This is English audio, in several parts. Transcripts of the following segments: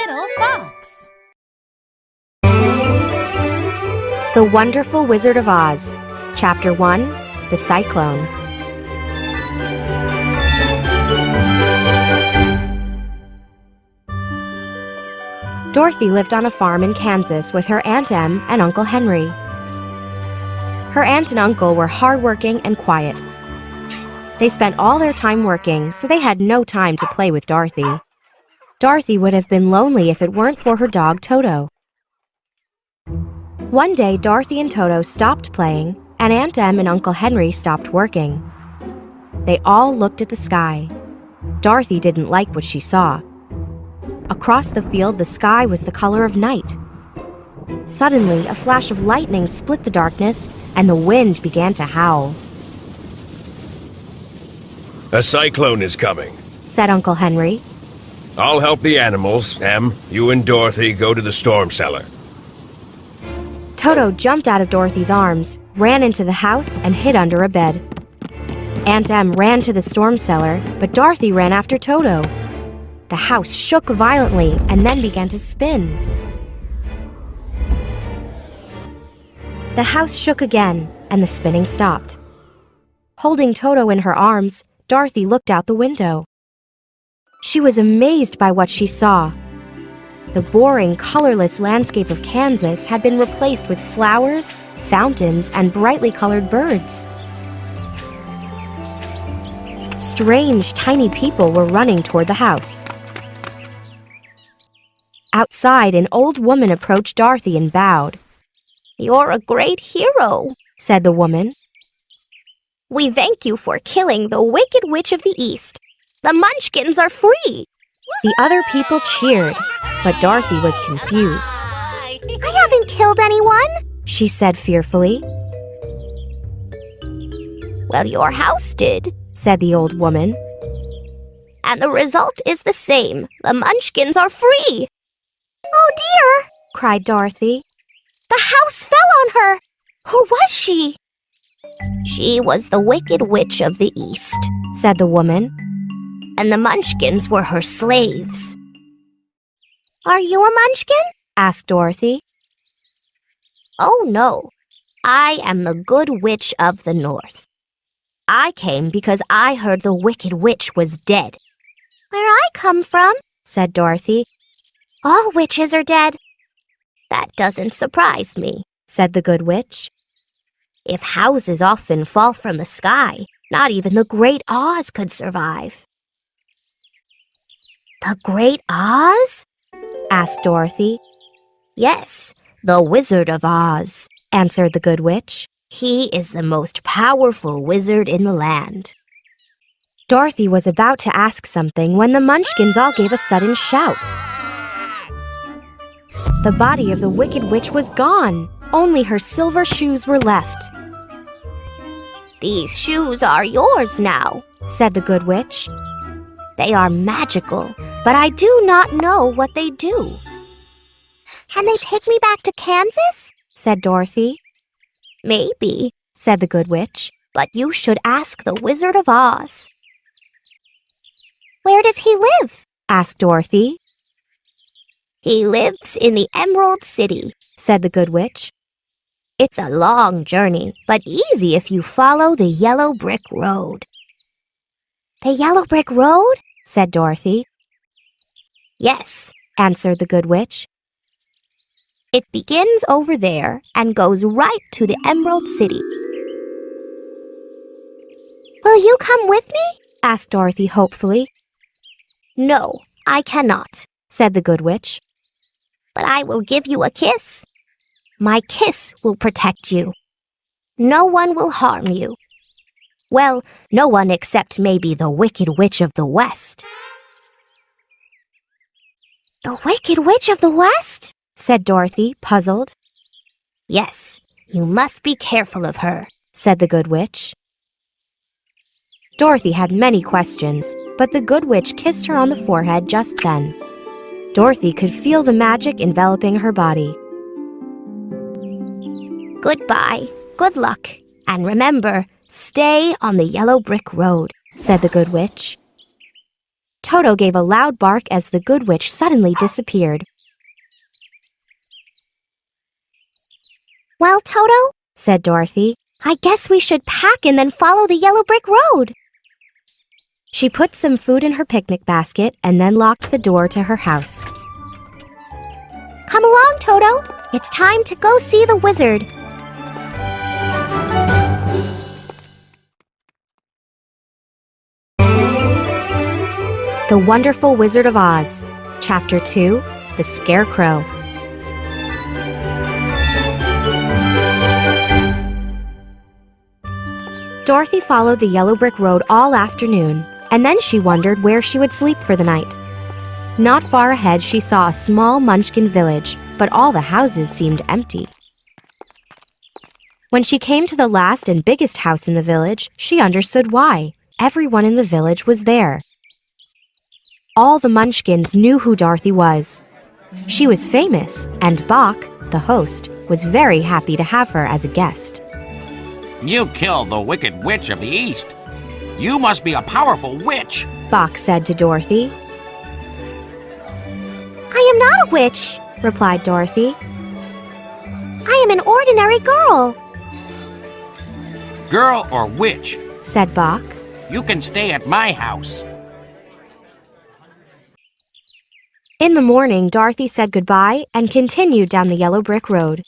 Little Fox. The Wonderful Wizard of Oz, Chapter 1, The Cyclone. Dorothy lived on a farm in Kansas with her Aunt Em and Uncle Henry. Her aunt and uncle were hardworking and quiet. They spent all their time working, so they had no time to play with Dorothy. Dorothy would have been lonely if it weren't for her dog Toto. One day, Dorothy and Toto stopped playing, and Aunt Em and Uncle Henry stopped working. They all looked at the sky. Dorothy didn't like what she saw. Across the field, the sky was the color of night. Suddenly, a flash of lightning split the darkness, and the wind began to howl. A cyclone is coming, said Uncle Henry. I'll help the animals. Em, you and Dorothy go to the storm cellar. Toto jumped out of Dorothy's arms, ran into the house, and hid under a bed. Aunt Em ran to the storm cellar, but Dorothy ran after Toto. The house shook violently and then began to spin. The house shook again, and the spinning stopped. Holding Toto in her arms, Dorothy looked out the window. She was amazed by what she saw. The boring, colorless landscape of Kansas had been replaced with flowers, fountains, and brightly colored birds. Strange, tiny people were running toward the house. Outside, an old woman approached Dorothy and bowed. "You're a great hero," said the woman. "We thank you for killing the Wicked Witch of the East. The Munchkins are free." The other people cheered, but Dorothy was confused. "I haven't killed anyone," she said fearfully. "Well, your house did," said the old woman. "And the result is the same. The Munchkins are free." "Oh dear," cried Dorothy. "The house fell on her. Who was she?" "She was the Wicked Witch of the East," said the woman. "And the Munchkins were her slaves." "Are you a Munchkin?" asked Dorothy. "Oh, no. I am the Good Witch of the North. I came because I heard the Wicked Witch was dead." "Where I come from," said Dorothy, "all witches are dead." "That doesn't surprise me," said the Good Witch. "If houses often fall from the sky, not even the Great Oz could survive." "The Great Oz?" asked Dorothy. "Yes, the Wizard of Oz," answered the Good Witch. "He is the most powerful wizard in the land." Dorothy was about to ask something when the Munchkins all gave a sudden shout. The body of the Wicked Witch was gone. Only her silver shoes were left. "These shoes are yours now," said the Good Witch. "They are magical, but I do not know what they do." "Can they take me back to Kansas?" said Dorothy. "Maybe," said the Good Witch, "but you should ask the Wizard of Oz." "Where does he live?" asked Dorothy. "He lives in the Emerald City," said the Good Witch. "It's a long journey, but easy if you follow the yellow brick road." "The yellow brick road?" said Dorothy. "Yes," answered the Good Witch. "It begins over there and goes right to the Emerald City." "Will you come with me?" asked Dorothy hopefully. "No, I cannot," said the Good Witch. "But I will give you a kiss. My kiss will protect you. No one will harm you. Well, no one except maybe the Wicked Witch of the West." "The Wicked Witch of the West?" said Dorothy, puzzled. "Yes, you must be careful of her," said the Good Witch. Dorothy had many questions, but the Good Witch kissed her on the forehead just then. Dorothy could feel the magic enveloping her body. "Goodbye, good luck, and remember, stay on the yellow brick road," said the Good Witch. Toto gave a loud bark as the good witch suddenly disappeared. "Well, Toto," said Dorothy, "I guess we should pack and then follow the yellow brick road." She put some food in her picnic basket and then locked the door to her house. "Come along, Toto. It's time to go see the wizard." The Wonderful Wizard of Oz, Chapter 2, The Scarecrow. Dorothy followed the yellow brick road all afternoon, and then she wondered where she would sleep for the night. Not far ahead, she saw a small Munchkin village, but all the houses seemed empty. When she came to the last and biggest house in the village, she understood why. Everyone in the village was there. All the Munchkins knew who Dorothy was. She was famous, and Bach, the host, was very happy to have her as a guest. "You killed the Wicked Witch of the East. You must be a powerful witch," Bach said to Dorothy. "I am not a witch," replied Dorothy. "I am an ordinary girl." "Girl or witch, said Bach. you can stay at my house." In the morning, Dorothy said goodbye and continued down the yellow brick road.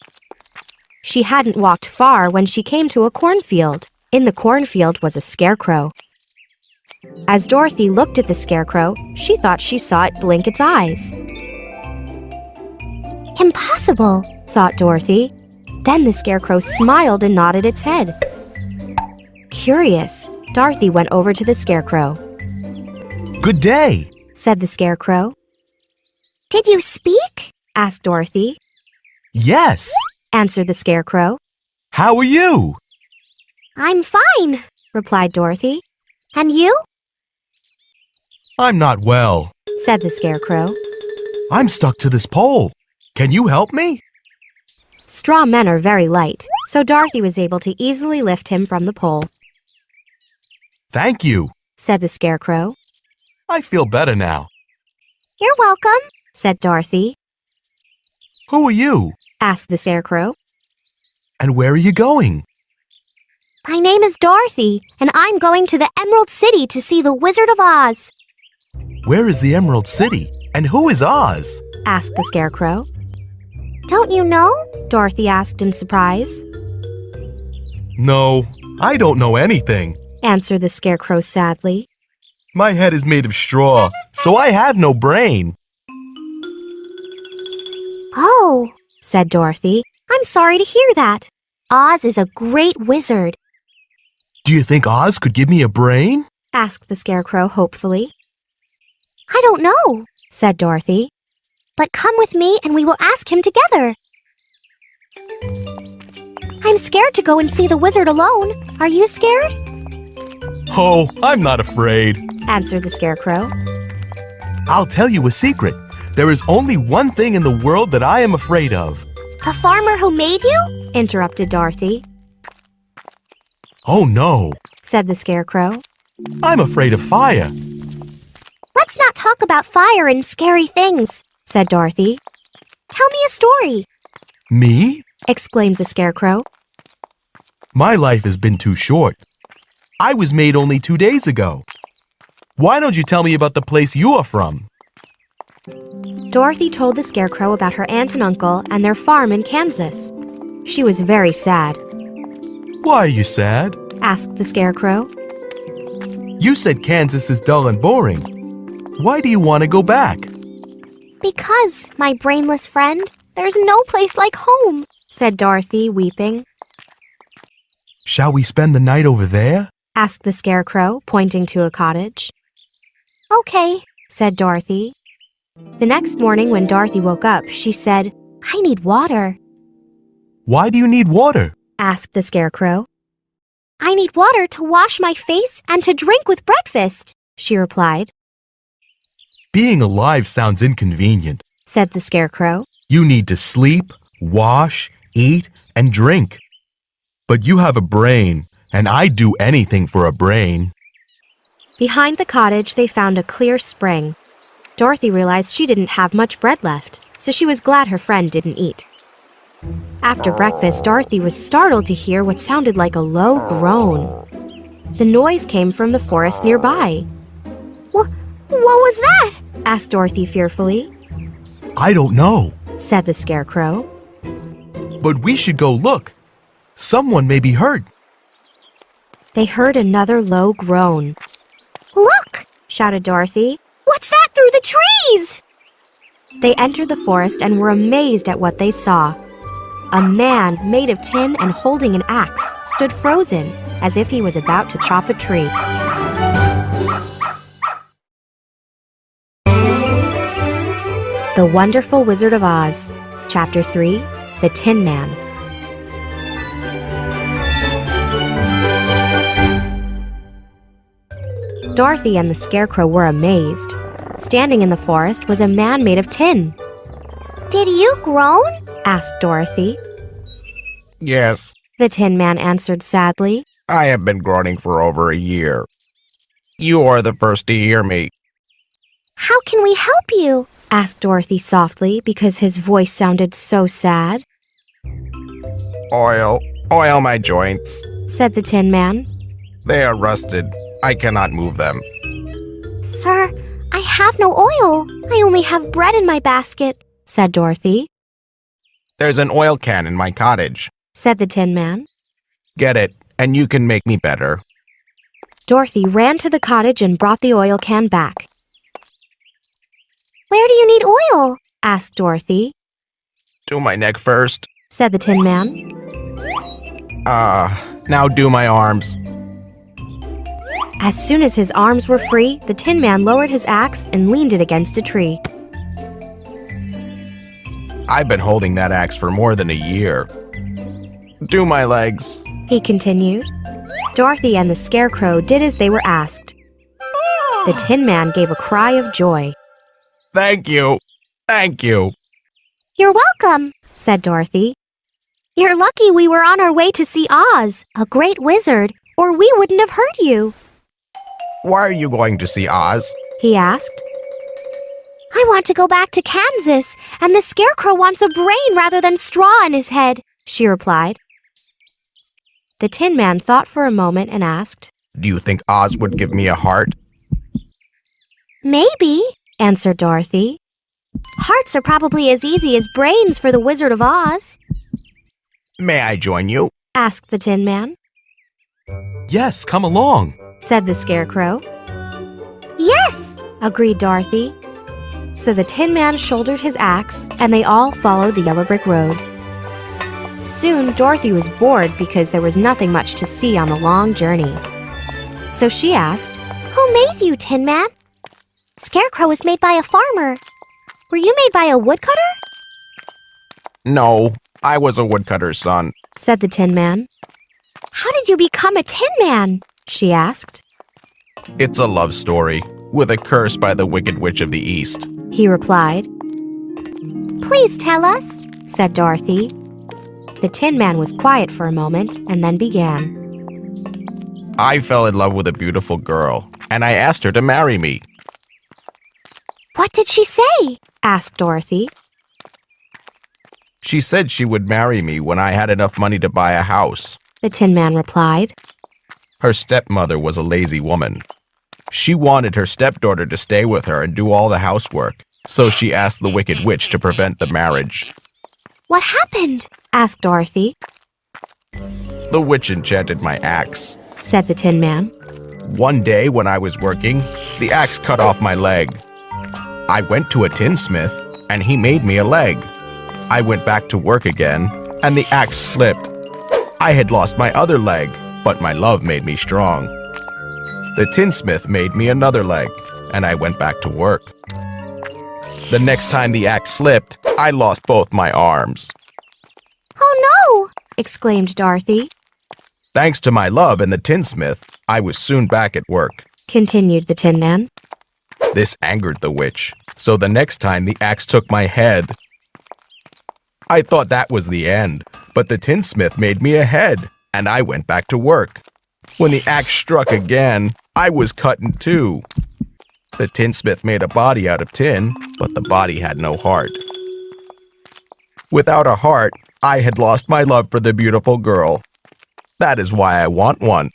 She hadn't walked far when she came to a cornfield. In the cornfield was a scarecrow. As Dorothy looked at the scarecrow, she thought she saw it blink its eyes. "Impossible," thought Dorothy. Then the scarecrow smiled and nodded its head. Curious, Dorothy went over to the scarecrow. "Good day," said the scarecrow. "Did you speak?" asked Dorothy. "Yes. Answered the scarecrow. How are you?" "I'm fine," replied Dorothy. "And you?" "I'm not well. said the scarecrow. I'm stuck to this pole. Can you help me?" Straw men are very light, so Dorothy was able to easily lift him from the pole. "Thank you. Said the scarecrow. I feel better now." "You're welcome," said Dorothy. "Who are you? Asked the scarecrow. And where are you going?" "My name is Dorothy, and I'm going to the Emerald City to see the Wizard of Oz," "Where is the Emerald City? And who is Oz?" asked the scarecrow. "Don't you know?" Dorothy asked in surprise. "No, I don't know anything. Answered the scarecrow sadly. My head is made of straw, so I have no brain." "Oh," said Dorothy. "I'm sorry to hear that. Oz is a great wizard," "Do you think Oz could give me a brain?" asked the scarecrow hopefully. "I don't know," said Dorothy. "But come with me and we will ask him together." "I'm scared to go and see the wizard alone. Are you scared?" "Oh, I'm not afraid. Answered the scarecrow. I'll tell you a secret. There is only one thing in the world that I am afraid of." "The farmer who made you?" interrupted Dorothy. "Oh no, Said the scarecrow. I'm afraid of fire." "Let's not talk about fire and scary things," said Dorothy. "Tell me a story," "Me? exclaimed the scarecrow. My life has been too short. I was made only 2 days ago. Why don't you tell me about the place you are from?" Dorothy told the scarecrow about her aunt and uncle and their farm in Kansas. She was very sad. "Why are you sad?" Asked the scarecrow. "You said Kansas is dull and boring. Why do you want to go back?" "Because, my brainless friend, there's no place like home," said Dorothy, weeping. "Shall we spend the night over there?" Asked the scarecrow, pointing to a cottage. "Okay," said Dorothy. The next morning when Dorothy woke up, she said, "I need water," "Why do you need water?" asked the scarecrow. "I need water to wash my face and to drink with breakfast," she replied. "Being alive sounds inconvenient. Said the scarecrow. You need to sleep, wash, eat, and drink. But you have a brain, and I'd do anything for a brain." Behind the cottage, they found a clear spring. Dorothy realized she didn't have much bread left, so she was glad her friend didn't eat. After breakfast, Dorothy was startled to hear what sounded like a low groan. The noise came from the forest nearby. What was that? Asked Dorothy fearfully. I don't know, Said the Scarecrow. but we should go look. Someone may be hurt. They heard another low groan. Look! Shouted Dorothy. What's that through the trees? They entered the forest and were amazed at what they saw. A man made of tin and holding an axe stood frozen, as if he was about to chop a tree. The Wonderful Wizard of Oz, Chapter 3, The Tin Man. Dorothy and the Scarecrow were amazed. Standing in the forest was a man made of tin. Did you groan? Asked Dorothy. Yes, The Tin Man answered sadly. I have been groaning for over a year. You are the first to hear me. How can we help you? Asked Dorothy softly because his voice sounded so sad. Oil my joints. Said the Tin Man. They are rusted. I cannot move them. Sir, I have no oil. I only have bread in my basket, said Dorothy. There's an oil can in my cottage. Said the Tin Man. Get it, and you can make me better. Dorothy ran to the cottage and brought the oil can back. Where do you need oil? Asked Dorothy. Do my neck first. Said the Tin Man. Now do my arms. As soon as his arms were free, the Tin Man lowered his axe and leaned it against a tree. I've been holding that axe for more than a year. Do my legs. He continued. Dorothy and the Scarecrow did as they were asked. The Tin Man gave a cry of joy. Thank you. Thank you. You're welcome, said Dorothy. You're lucky we were on our way to see Oz, a great wizard, or we wouldn't have hurt you, Why are you going to see Oz? he asked. I want to go back to Kansas, and the Scarecrow wants a brain rather than straw in his head, she replied. The Tin Man thought for a moment and asked, Do you think Oz would give me a heart? Maybe, answered Dorothy. Hearts are probably as easy as brains for the Wizard of Oz, May I join you? asked the Tin Man. Yes, come along. Said the Scarecrow. Yes, agreed Dorothy. So the Tin Man shouldered his axe, and they all followed the yellow brick road. Soon, Dorothy was bored because there was nothing much to see on the long journey. So she asked, Who made you, Tin Man? Scarecrow was made by a farmer. Were you made by a woodcutter? No, I was a woodcutter's son. Said the Tin Man. How did you become a Tin Man? She asked. It's a love story, with a curse by the Wicked Witch of the East. He replied. Please tell us, said Dorothy. The Tin Man was quiet for a moment and then began. I fell in love with a beautiful girl, and I asked her to marry me. What did she say? Asked Dorothy. She said she would marry me when I had enough money to buy a house. The Tin Man replied. Her stepmother was a lazy woman. She wanted her stepdaughter to stay with her and do all the housework, so she asked the Wicked Witch to prevent the marriage. What happened? Asked Dorothy. The witch enchanted my axe. Said the Tin Man. One day when I was working, the axe cut off my leg. I went to a tinsmith, and he made me a leg. I went back to work again, and the axe slipped. I had lost my other leg, but my love made me strong. The tinsmith made me another leg, and I went back to work. The next time the axe slipped, I lost both my arms. Oh no! Exclaimed Dorothy. Thanks to my love and the tinsmith, I was soon back at work. Continued the Tin Man. This angered the witch, so the next time the axe took my head. I thought that was the end, but the tinsmith made me a head, and I went back to work. When the axe struck again, I was cut in two. The tinsmith made a body out of tin, but the body had no heart. Without a heart, I had lost my love for the beautiful girl. That is why I want one.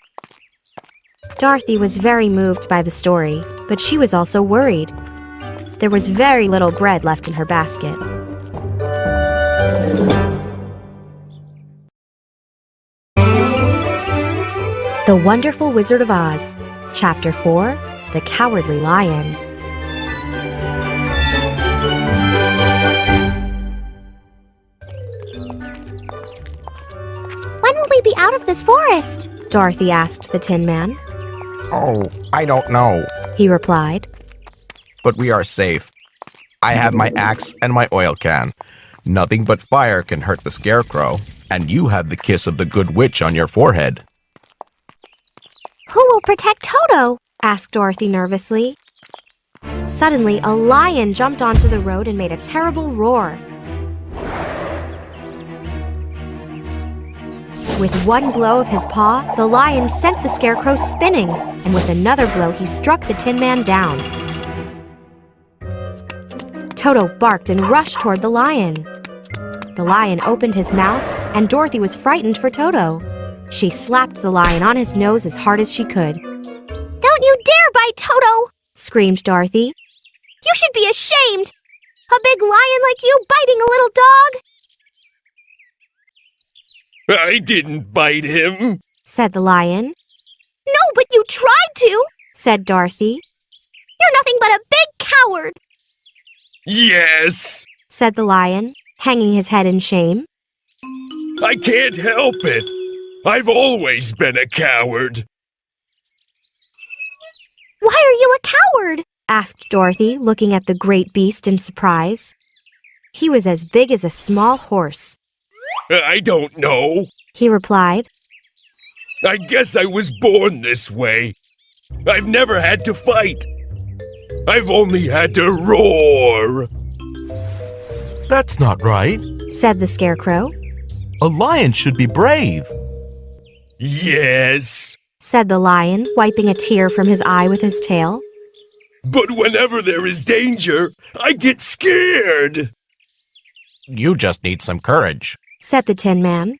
Dorothy was very moved by the story, but she was also worried. There was very little bread left in her basket. The Wonderful Wizard of Oz, Chapter 4, The Cowardly Lion. When will we be out of this forest? Dorothy asked the Tin Man. Oh, I don't know, He replied. but we are safe. I have my axe and my oil can. Nothing but fire can hurt the scarecrow, and you have the kiss of the good witch on your forehead. Who will protect Toto? Asked Dorothy nervously. Suddenly, a lion jumped onto the road and made a terrible roar. With one blow of his paw, the lion sent the scarecrow spinning, and with another blow, he struck the Tin Man down. Toto barked and rushed toward the lion. The lion opened his mouth, and Dorothy was frightened for Toto. She slapped the lion on his nose as hard as she could. Don't you dare bite Toto! Screamed Dorothy. You should be ashamed! A big lion like you biting a little dog! I didn't bite him. Said the lion. No, but you tried to! Said Dorothy. You're nothing but a big coward! Yes. Said the lion, hanging his head in shame. I can't help it. I've always been a coward. Why are you a coward? Asked Dorothy, looking at the great beast in surprise. He was as big as a small horse. I don't know. He replied. I guess I was born this way. I've never had to fight. I've only had to roar. That's not right. Said the scarecrow. A lion should be brave. Yes. Said the lion, wiping a tear from his eye with his tail. But whenever there is danger, I get scared. You just need some courage. Said the Tin Man.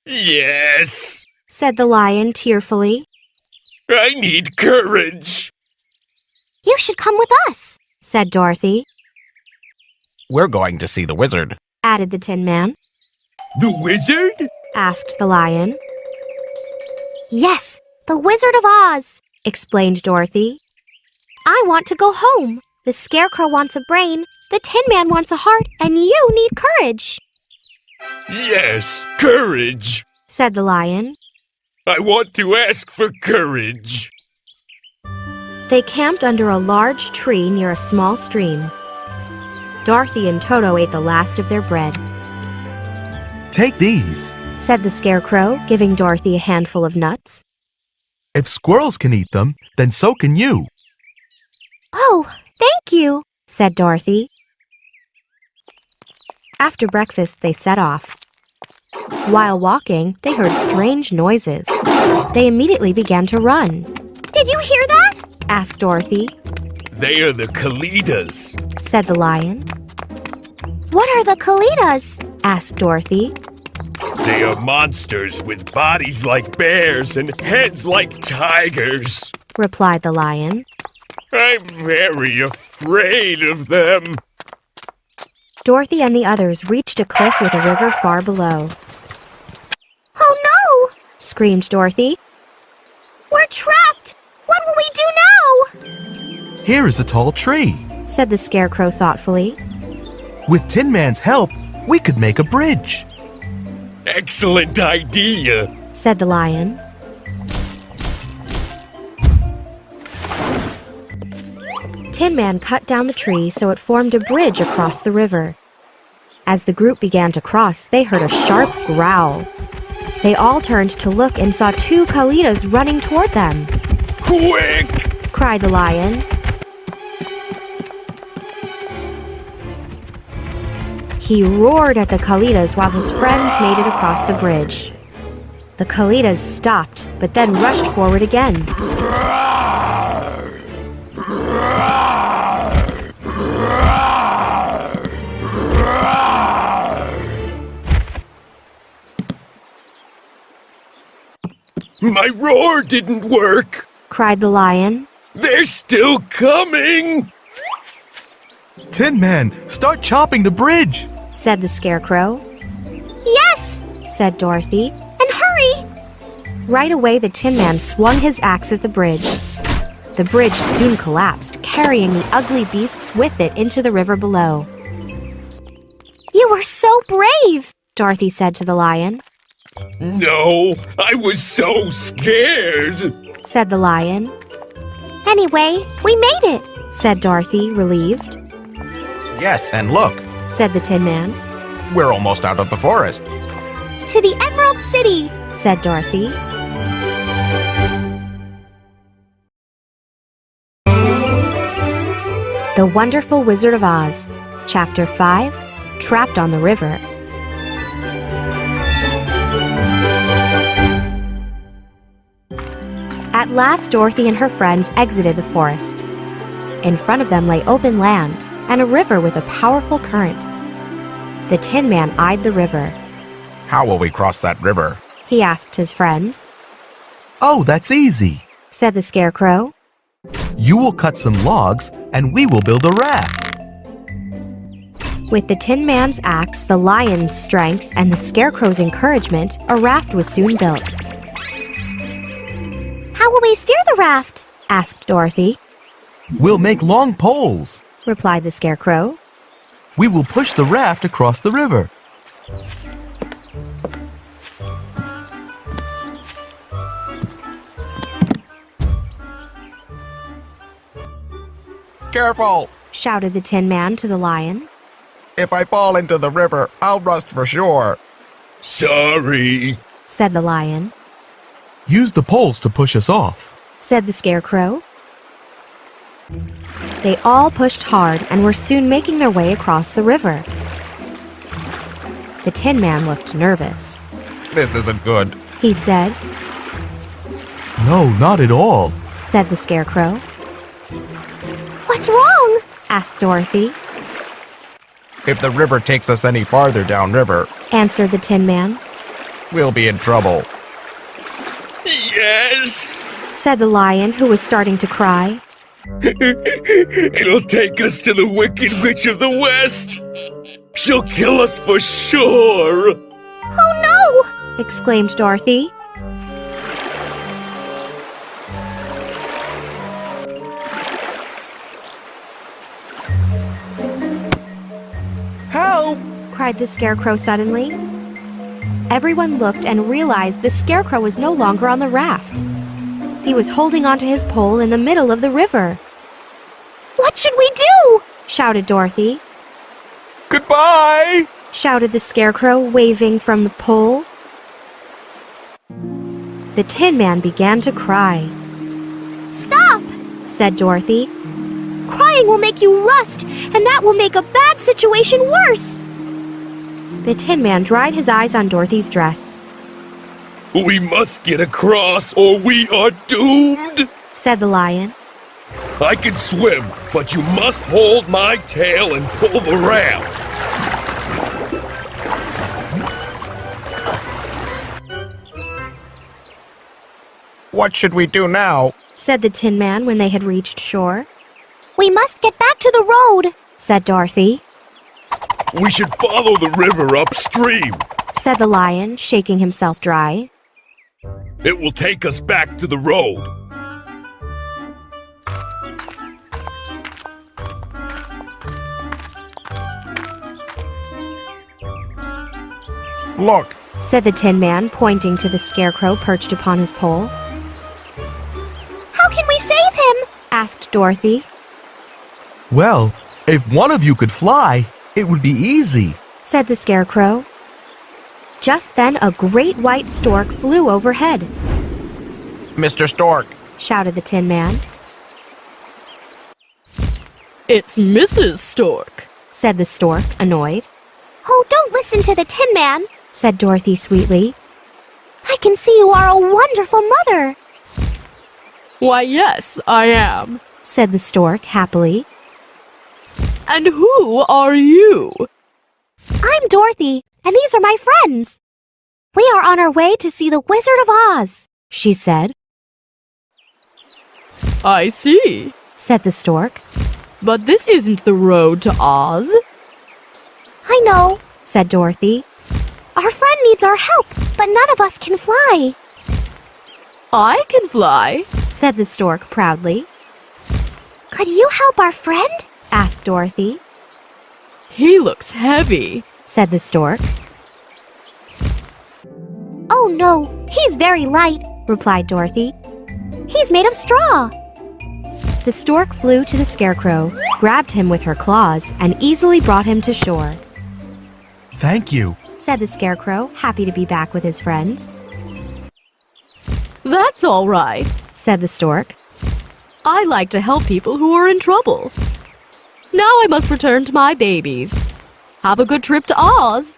Yes. Said the lion tearfully. I need courage. You should come with us. Said Dorothy. We're going to see the wizard. Added the Tin Man. The wizard? Asked the lion. Yes, the Wizard of Oz. Explained Dorothy. I want to go home. The Scarecrow wants a brain, the Tin Man wants a heart, and you need courage. Yes, courage. Said the lion. I want to ask for courage. They camped under a large tree near a small stream. Dorothy and Toto ate the last of their bread. Take these. Said the scarecrow, giving Dorothy a handful of nuts. If squirrels can eat them, then so can you. Oh, thank you. Said Dorothy. After breakfast, they set off. While walking, they heard strange noises. They immediately began to run. Did you hear that? Asked Dorothy. They are the Kalidas. Said the lion. What are the Kalidas? Asked Dorothy. They are monsters with bodies like bears and heads like tigers. Replied the lion. I'm very afraid of them. Dorothy and the others reached a cliff with a river far below. Oh no! Screamed Dorothy. We're trapped! What will we do now? Here is a tall tree. Said the scarecrow thoughtfully. With Tin Man's help, we could make a bridge. Excellent idea. Said the lion. Tin Man cut down the tree so it formed a bridge across the river. As the group began to cross, they heard a sharp growl. They all turned to look and saw two Kalidas running toward them. Quick! Cried the lion. He roared at the Kalidas while his friends made it across the bridge. The Kalitas stopped, but then rushed forward again. My roar didn't work! Cried the lion. They're still coming! Tin Man, start chopping the bridge! Said the Scarecrow. Yes! Said Dorothy. And hurry! Right away, the Tin Man swung his axe at the bridge. The bridge soon collapsed, carrying the ugly beasts with it into the river below. You were so brave! Dorothy said to the lion. No, I was so scared! Said the lion. Anyway, we made it! Said Dorothy, relieved. Yes, and look, Said the Tin Man. we're almost out of the forest. To the Emerald City! Said Dorothy. The Wonderful Wizard of Oz, Chapter 5, Trapped on the River. At last, Dorothy and her friends exited the forest. In front of them lay open land and a river with a powerful current. The Tin Man eyed the river. How will we cross that river? He asked his friends. Oh, that's easy. Said the Scarecrow. You will cut some logs and we will build a raft. With the Tin Man's axe, the lion's strength, and the Scarecrow's encouragement, a raft was soon built. How will we steer the raft? Asked Dorothy. We'll make long poles. Replied the Scarecrow. We will push the raft across the river. Careful! Shouted the Tin Man to the lion. If I fall into the river, I'll rust for sure. Sorry. Said the lion. Use the poles to push us off. Said the Scarecrow. They all pushed hard and were soon making their way across the river. The Tin Man looked nervous. This isn't good. He said. No, not at all. Said the Scarecrow. What's wrong? Asked Dorothy. If the river takes us any farther downriver, Answered the Tin Man. we'll be in trouble. Yes! Said the lion, who was starting to cry. It'll take us to the Wicked Witch of the West! She'll kill us for sure! Oh no! Exclaimed Dorothy. Help! Cried the Scarecrow suddenly. Everyone looked and realized the Scarecrow was no longer on the raft. He was holding onto his pole in the middle of the river. What should we do? Shouted Dorothy. Goodbye! Shouted the Scarecrow, waving from the pole. The Tin Man began to cry. Stop! Said Dorothy. Crying will make you rust, and that will make a bad situation worse. The Tin Man dried his eyes on Dorothy's dress. We must get across or we are doomed! Said the lion. I can swim, but you must hold my tail and pull the raft. What should we do now? Said the Tin Man when they had reached shore. We must get back to the road. Said Dorothy. We should follow the river upstream. Said the lion, shaking himself dry. It will take us back to the road. Look, Said the Tin Man, pointing to the Scarecrow perched upon his pole. How can we save him? Asked Dorothy. Well, if one of you could fly, it would be easy. Said the Scarecrow. Just then a great white stork flew overhead. Mr. Stork, Shouted the Tin Man. It's Mrs. Stork. Said the stork, annoyed. Oh, don't listen to the Tin Man. Said Dorothy sweetly. I can see you are a wonderful mother, Why, yes, I am. said the stork happily. And who are you? I'm Dorothy, and these are my friends. We are on our way to see the Wizard of Oz. She said, I see. said the stork. But this isn't the road to Oz. I know. Said Dorothy. Our friend needs our help, but none of us can fly. I can fly. Said the stork proudly. Could you help our friend? Asked Dorothy. He looks heavy. Said the stork. Oh no, he's very light, Replied Dorothy. he's made of straw. The stork flew to the scarecrow, grabbed him with her claws, and easily brought him to shore. Thank you. Said the scarecrow, happy to be back with his friends. That's all right. Said the stork. I like to help people who are in trouble. Now I must return to my babies. Have a good trip to Oz.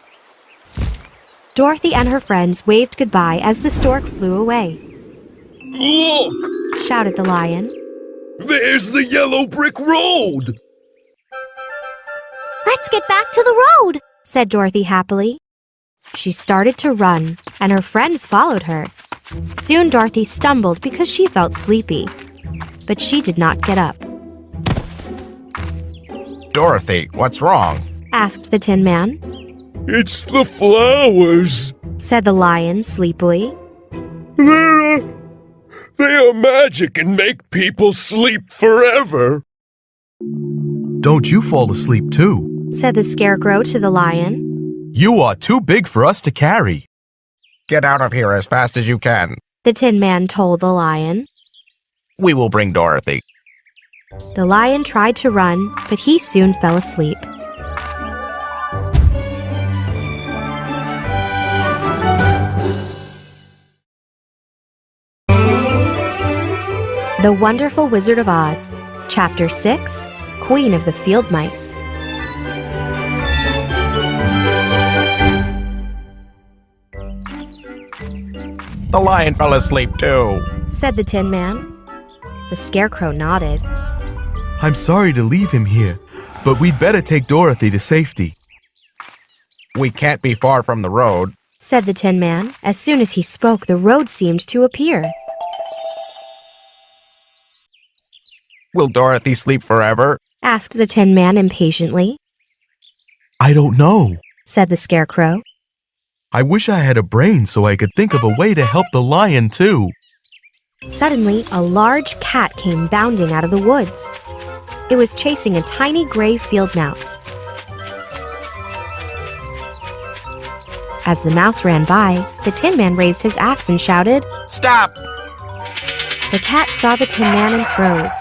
Dorothy and her friends waved goodbye as the stork flew away. Look! Shouted the lion. There's the yellow brick road! Let's get back to the road, Said Dorothy happily. She started to run, and her friends followed her. Soon Dorothy stumbled because she felt sleepy. But she did not get up. Dorothy, what's wrong? Asked the Tin Man. It's the flowers. Said the lion sleepily. They are magic and make people sleep forever. Don't you fall asleep too. Said the scarecrow to the lion. You are too big for us to carry. Get out of here as fast as you can. The Tin Man told the lion. We will bring Dorothy. The lion tried to run, but he soon fell asleep. The Wonderful Wizard of Oz, Chapter 6, Queen of the Field Mice. The lion fell asleep too. Said the Tin Man. The scarecrow nodded. I'm sorry to leave him here, but we'd better take Dorothy to safety. We can't be far from the road. Said the Tin Man. As soon as he spoke, the road seemed to appear. Will Dorothy sleep forever? Asked the Tin Man impatiently. I don't know. Said the scarecrow. I wish I had a brain so I could think of a way to help the lion too. Suddenly, a large cat came bounding out of the woods. It was chasing a tiny gray field mouse. As the mouse ran by, the Tin Man raised his axe and shouted. Stop! The cat saw the Tin Man and froze.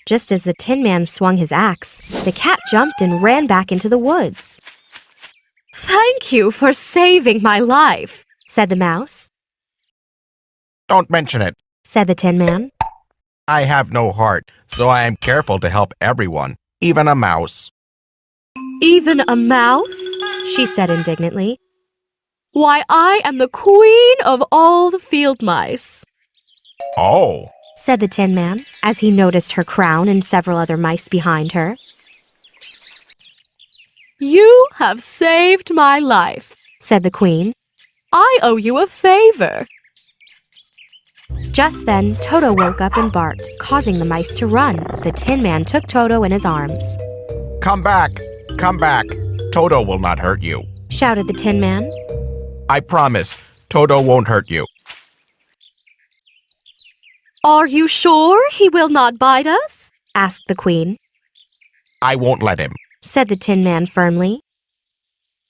Just as the Tin Man swung his axe, the cat jumped and ran back into the woods. "Thank you for saving my life," said the mouse. Don't mention it. Said the Tin Man. I have no heart, so I am careful to help everyone, even a mouse. "Even a mouse?" she said indignantly. "Why, I am the queen of all the field mice," Oh, said the Tin Man, as he noticed her crown and several other mice behind her. "You have saved my life," said the queen. "I owe you a favor." Just then, Toto woke up and barked, causing the mice to run. The Tin Man took Toto in his arms. come back! Come back! Toto will not hurt you. Shouted the Tin Man. I promise, Toto won't hurt you. "Are you sure he will not bite us?" asked the queen. I won't let him. Said the Tin Man firmly.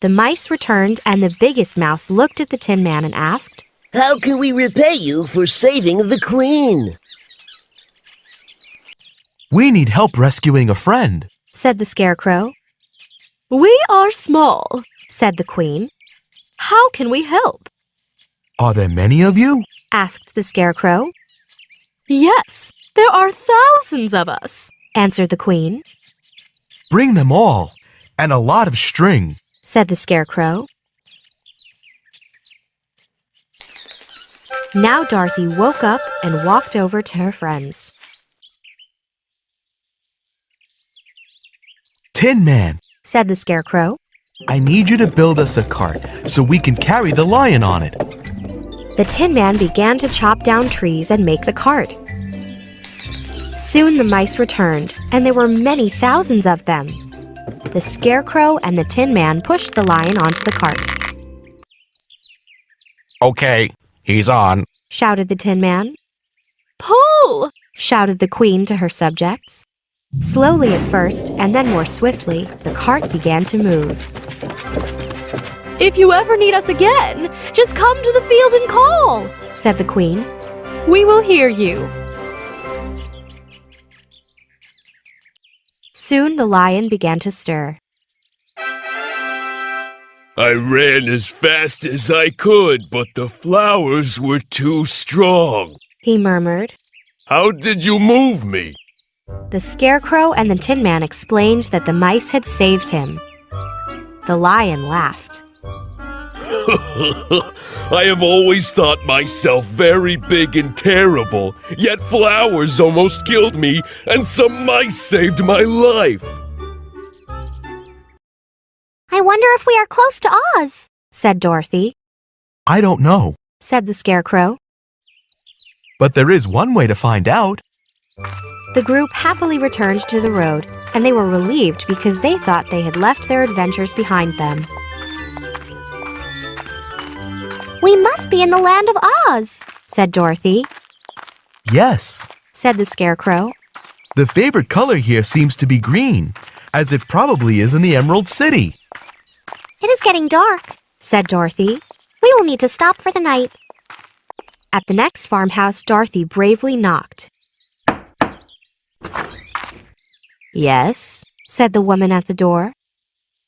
The mice returned, and the biggest mouse looked at the Tin Man and asked, How can we repay you for saving the Queen? We need help rescuing a friend. said the Scarecrow. "We are small," said the Queen. "How can we help?" Are there many of you? asked the Scarecrow. "Yes, there are thousands of us," answered the Queen. Bring them all, and a lot of string. Said the Scarecrow. Now Dorothy woke up and walked over to her friends. Tin Man, Said the Scarecrow. I need you to build us a cart so we can carry the lion on it. The Tin Man began to chop down trees and make the cart. Soon the mice returned, and there were many thousands of them. The Scarecrow and the Tin Man pushed the lion onto the cart. Okay, he's on. Shouted the Tin Man. Pull! Shouted the Queen to her subjects. Slowly at first, and then more swiftly, the cart began to move. If you ever need us again, just come to the field and call, Said the Queen. We will hear you. Soon the lion began to stir. I ran as fast as I could, but the flowers were too strong. He murmured. How did you move me? The Scarecrow and the Tin Man explained that the mice had saved him. The lion laughed. I have always thought myself very big and terrible, yet flowers almost killed me, and some mice saved my life. I wonder if we are close to Oz, Said Dorothy. I don't know, Said the Scarecrow. but there is one way to find out. The group happily returned to the road, and they were relieved because they thought they had left their adventures behind them. We must be in the land of Oz, Said Dorothy. Yes, Said the Scarecrow. the favorite color here seems to be green, as it probably is in the Emerald City. It is getting dark. Said Dorothy. We will need to stop for the night. At the next farmhouse, Dorothy bravely knocked. Yes, said the woman at the door.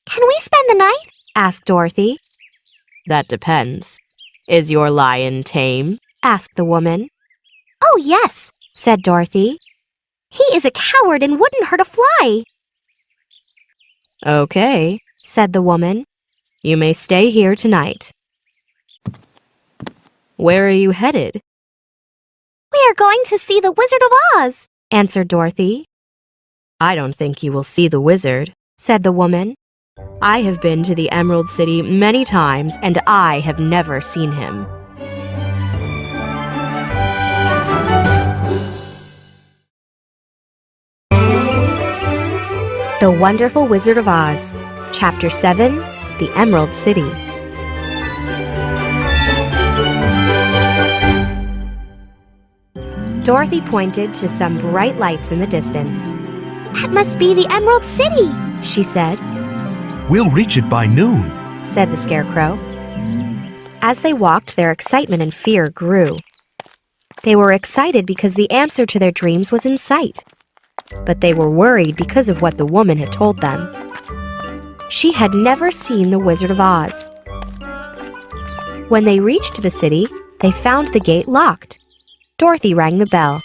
Can we spend the night? Asked Dorothy. That depends. Is your lion tame? Asked the woman. Oh, yes, Said Dorothy. he is a coward and wouldn't hurt a fly. Okay, said the woman. You may stay here tonight. Where are you headed? We are going to see the Wizard of Oz, Answered Dorothy. I don't think you will see the wizard, said the woman. I have been to the Emerald City many times, and I have never seen him. The Wonderful Wizard of Oz, Chapter 7, The Emerald City. Dorothy pointed to some bright lights in the distance. That must be the Emerald City, She said, We'll reach it by noon. said the Scarecrow. As they walked, their excitement and fear grew. They were excited because the answer to their dreams was in sight. But they were worried because of what the woman had told them. She had never seen the Wizard of Oz. When they reached the city, they found the gate locked. Dorothy rang the bell.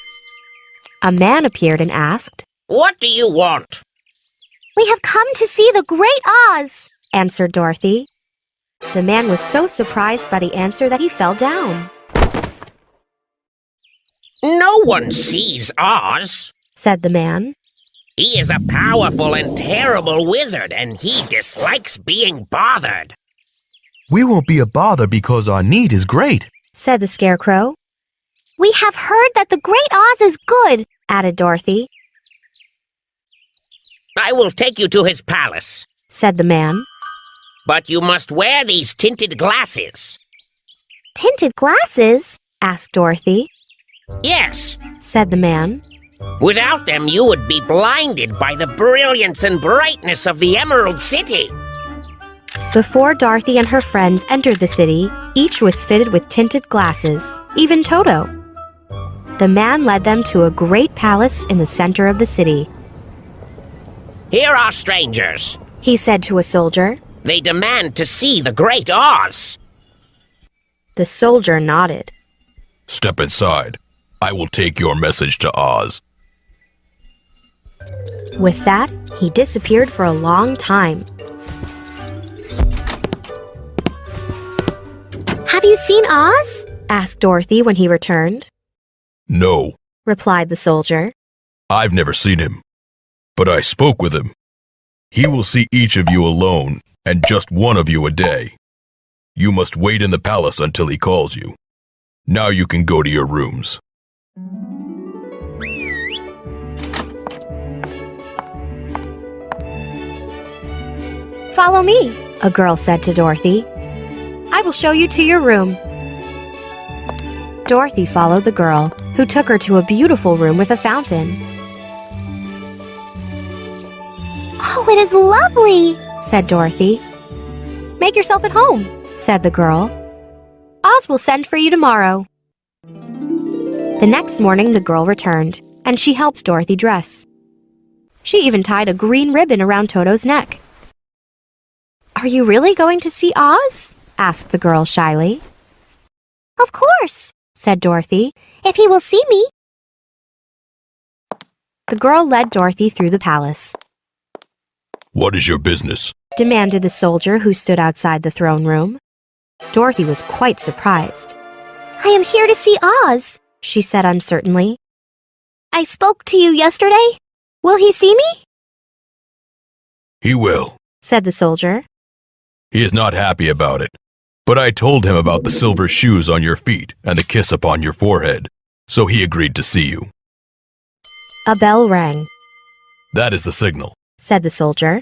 A man appeared and asked, What do you want? We have come to see the Great Oz, answered Dorothy. The man was so surprised by the answer that he fell down. No one sees Oz. Said the man. He is a powerful and terrible wizard, and he dislikes being bothered. We won't be a bother because our need is great. Said the Scarecrow. We have heard that the Great Oz is good, Added Dorothy. I will take you to his palace, Said the man. but you must wear these tinted glasses. Tinted glasses? Asked Dorothy. Yes, Said the man. without them you would be blinded by the brilliance and brightness of the Emerald City. Before Dorothy and her friends entered the city, each was fitted with tinted glasses, even Toto. The man led them to a great palace in the center of the city. Here are strangers. He said to a soldier. They demand to see the Great Oz. The soldier nodded. Step inside. I will take your message to Oz. With that, he disappeared for a long time. Have you seen Oz? asked Dorothy when he returned. No, Replied the soldier. I've never seen him. But I spoke with him. He will see each of you alone, and just one of you a day. You must wait in the palace until he calls you. Now you can go to your rooms. Follow me, a girl said to Dorothy. I will show you to your room. Dorothy followed the girl, who took her to a beautiful room with a fountain. Oh, it is lovely, Said Dorothy. Make yourself at home, said the girl. Oz will send for you tomorrow. The next morning, the girl returned, and she helped Dorothy dress. She even tied a green ribbon around Toto's neck. Are you really going to see Oz? Asked the girl shyly. Of course, Said Dorothy. if he will see me. The girl led Dorothy through the palace. What is your business? Demanded the soldier who stood outside the throne room. Dorothy was quite surprised. I am here to see Oz. She said uncertainly. I spoke to you yesterday. Will he see me? He will. Said the soldier. He is not happy about it. But I told him about the silver shoes on your feet and the kiss upon your forehead, so he agreed to see you. A bell rang, That is the signal. said the soldier.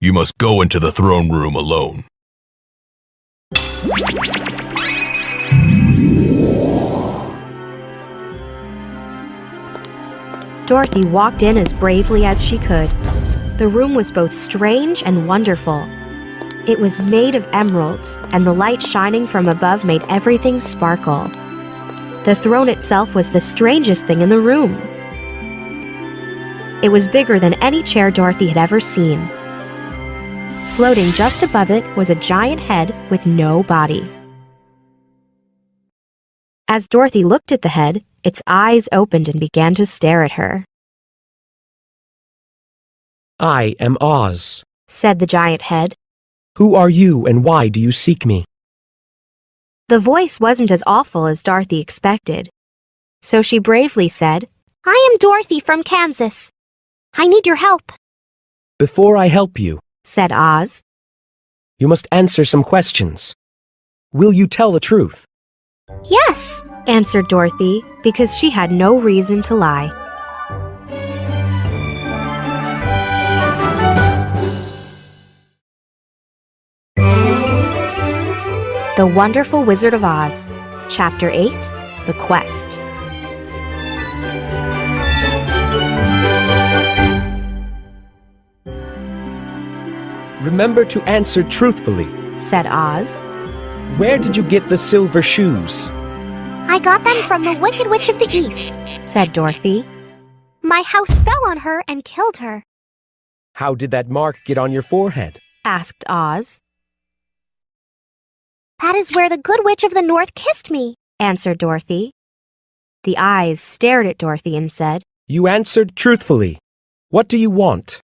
You must go into the throne room alone. Dorothy walked in as bravely as she could. The room was both strange and wonderful. It was made of emeralds, and the light shining from above made everything sparkle. The throne itself was the strangest thing in the room. It was bigger than any chair Dorothy had ever seen. Floating just above it was a giant head with no body. As Dorothy looked at the head, its eyes opened and began to stare at her. I am Oz. Said the giant head. Who are you and why do you seek me? The voice wasn't as awful as Dorothy expected. So she bravely said, I am Dorothy from Kansas. I need your help. Before I help you, said Oz. you must answer some questions. Will you tell the truth? Yes, Answered Dorothy, because she had no reason to lie. The Wonderful Wizard of Oz, Chapter 8, The Quest. Remember to answer truthfully. Said Oz. Where did you get the silver shoes? I got them from the Wicked Witch of the East. Said Dorothy. My house fell on her and killed her. How did that mark get on your forehead? Asked Oz. That is where the Good Witch of the North kissed me. Answered Dorothy. The eyes stared at Dorothy and said, You answered truthfully. What do you want?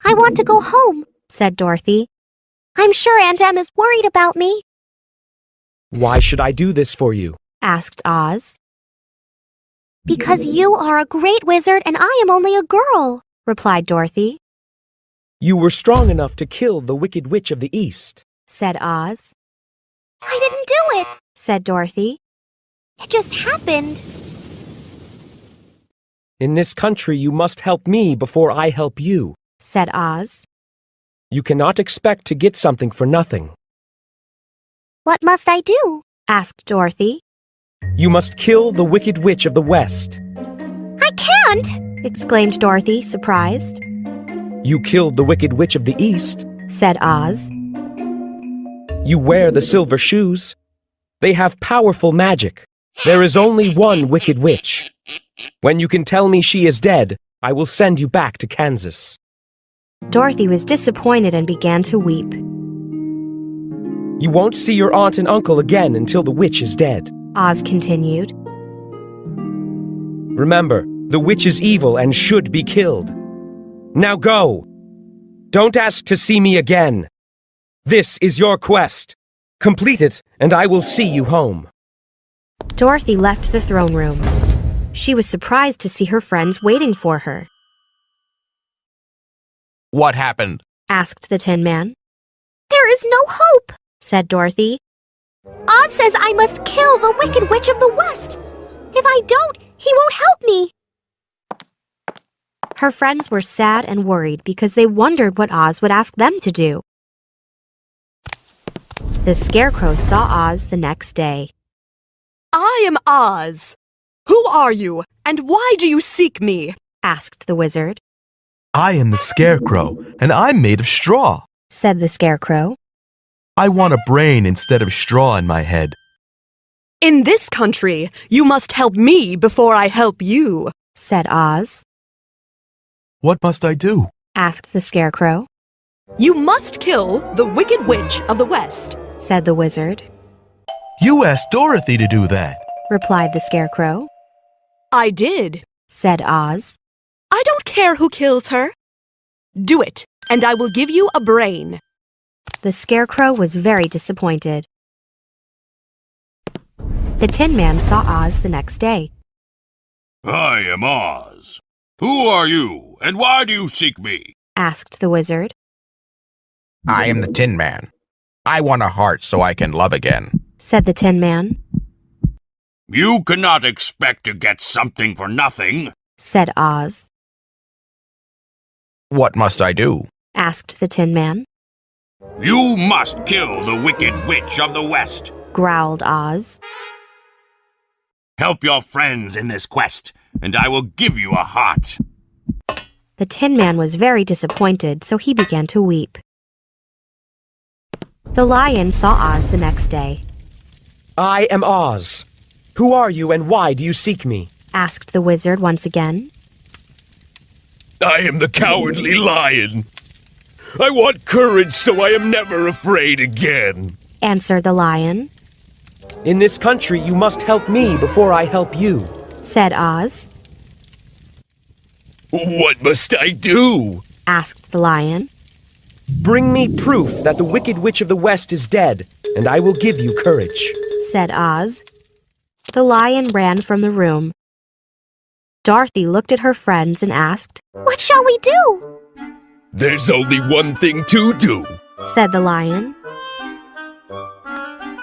I want to go home. Said Dorothy. I'm sure Aunt Em is worried about me. Why should I do this for you? Asked Oz. Because you are a great wizard and I am only a girl. Replied Dorothy. You were strong enough to kill the Wicked Witch of the East. Said Oz. I didn't do it. Said Dorothy. It just happened. In this country, you must help me before I help you. Said Oz. You cannot expect to get something for nothing. What must I do? Asked Dorothy. You must kill the Wicked Witch of the West. I can't. Exclaimed Dorothy, surprised. You killed the Wicked Witch of the East. Said Oz. You wear the silver shoes. They have powerful magic. There is only one Wicked Witch. When you can tell me she is dead, I will send you back to Kansas. Dorothy was disappointed and began to weep. You won't see your aunt and uncle again until the witch is dead. Oz continued. Remember, the witch is evil and should be killed. Now go! Don't ask to see me again. This is your quest. Complete it, and I will see you home. Dorothy left the throne room. She was surprised to see her friends waiting for her. What happened? Asked the Tin Man. There is no hope, Said Dorothy. Oz says I must kill the Wicked Witch of the West. If I don't, he won't help me. Her friends were sad and worried because they wondered what Oz would ask them to do. The Scarecrow saw Oz the next day. I am Oz. Who are you, and why do you seek me? Asked the wizard. I am the Scarecrow, and I'm made of straw. Said the Scarecrow. I want a brain instead of straw in my head. In this country, you must help me before I help you. Said Oz. What must I do? Asked the Scarecrow. You must kill the Wicked Witch of the West. Said the wizard. You asked Dorothy to do that. Replied the Scarecrow. I did. Said Oz. I don't care who kills her. Do it, and I will give you a brain. The Scarecrow was very disappointed. The Tin Man saw Oz the next day. I am Oz. Who are you, and why do you seek me? Asked the wizard. I am the Tin Man. I want a heart so I can love again. Said the Tin Man. You cannot expect to get something for nothing. Said Oz. What must I do? Asked the Tin Man. You must kill the Wicked Witch of the West. Growled Oz. Help your friends in this quest, and I will give you a heart. The Tin Man was very disappointed, so he began to weep. The Lion saw Oz the next day. I am Oz. Who are you, and why do you seek me? Asked the wizard once again. I am the Cowardly Lion. I want courage so I am never afraid again. Answered the Lion. In this country, you must help me before I help you. Said Oz. What must I do? Asked the Lion. Bring me proof that the Wicked Witch of the West is dead, and I will give you courage. Said Oz. The Lion ran from the room. Dorothy looked at her friends and asked, What shall we do? There's only one thing to do. Said the Lion.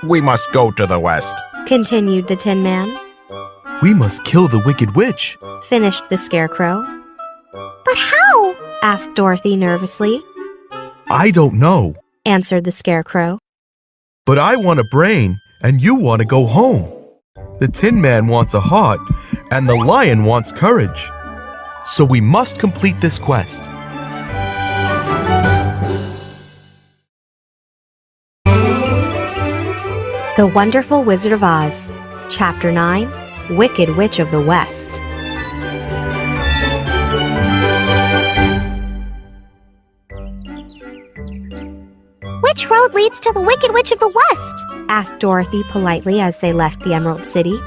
We must go to the west. Continued the Tin Man. We must kill the Wicked Witch. Finished the Scarecrow. But how? Asked Dorothy nervously. I don't know, Answered the Scarecrow. but I want a brain, and you want to go home. The Tin Man wants a heart, and the Lion wants courage. So we must complete this quest. The Wonderful Wizard of Oz. Chapter 9. Wicked Witch of the West. Which road leads to the Wicked Witch of the West? Asked Dorothy politely as they left the Emerald City.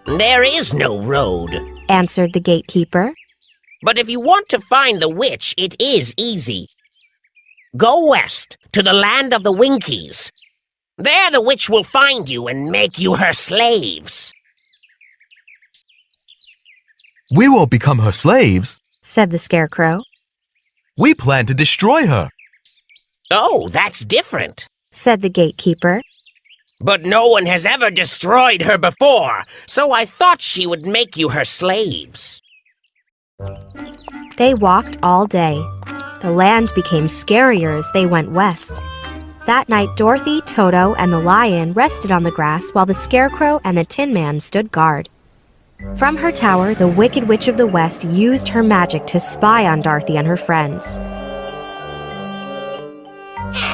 There is no road. Answered the gatekeeper. But if you want to find the witch, it is easy. Go west to the land of the Winkies. There the witch will find you and make you her slaves. We won't become her slaves. Said the Scarecrow. We plan to destroy her. Oh, that's different. Said the gatekeeper. But no one has ever destroyed her before, so I thought she would make you her slaves. They walked all day. The land became scarier as they went west. That night, Dorothy, Toto, and the Lion rested on the grass while the Scarecrow and the Tin Man stood guard. From her tower, the Wicked Witch of the West used her magic to spy on Dorothy and her friends.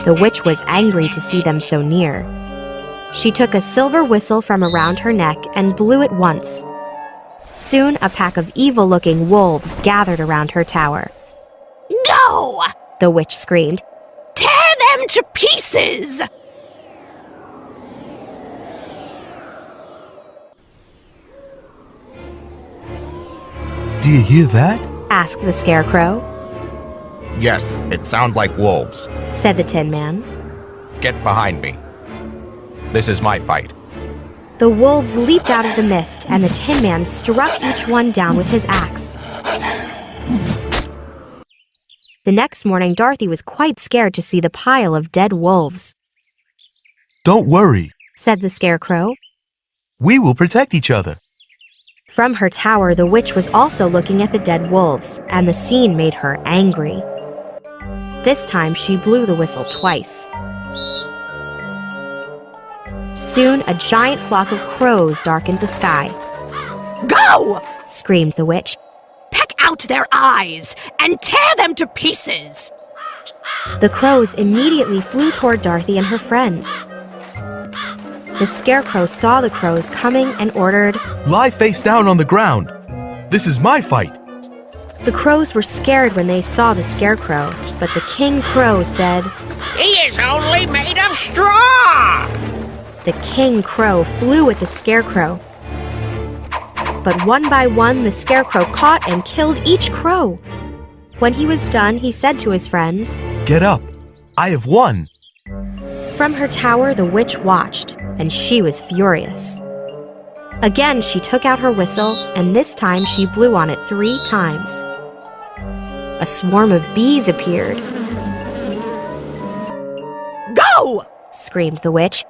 The witch was angry to see them so near. She took a silver whistle from around her neck and blew it once. Soon, a pack of evil-looking wolves gathered around her tower. No! The witch screamed. Tear them to pieces! Do you hear that? Asked the Scarecrow. Yes, it sounds like wolves. Said the Tin Man. Get behind me. This is my fight. The wolves leaped out of the mist, and the Tin Man struck each one down with his axe. The next morning, Dorothy was quite scared to see the pile of dead wolves. Don't worry. Said the Scarecrow. We will protect each other. From her tower, the witch was also looking at the dead wolves, and the scene made her angry. This time, she blew the whistle twice. Soon, a giant flock of crows darkened the sky. Go! Screamed the witch. Peck out their eyes and tear them to pieces! The crows immediately flew toward Dorothy and her friends. The Scarecrow saw the crows coming and ordered, Lie face down on the ground. This is my fight. The crows were scared when they saw the Scarecrow, but the King Crow said, He is only made of straw! The King Crow flew at the Scarecrow. But one by one, the Scarecrow caught and killed each crow. When he was done, he said to his friends, Get up. I have won. From her tower, the witch watched, and she was furious. Again, she took out her whistle, and this time she blew on it 3 times. A swarm of bees appeared. Go! Screamed the witch.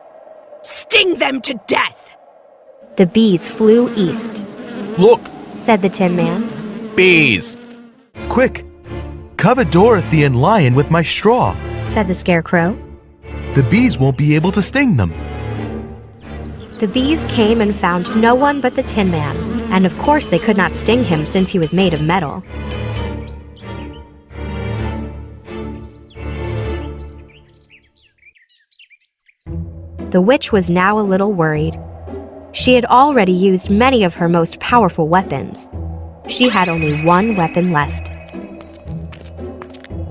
Sting them to death! The bees flew east. Look, Said the Tin Man. bees. Quick. Cover Dorothy and Lion with my straw. Said the Scarecrow. The bees won't be able to sting them. The bees came and found no one but the Tin Man, and of course they could not sting him since he was made of metal. The witch was now a little worried. She had already used many of her most powerful weapons. She had only one weapon left.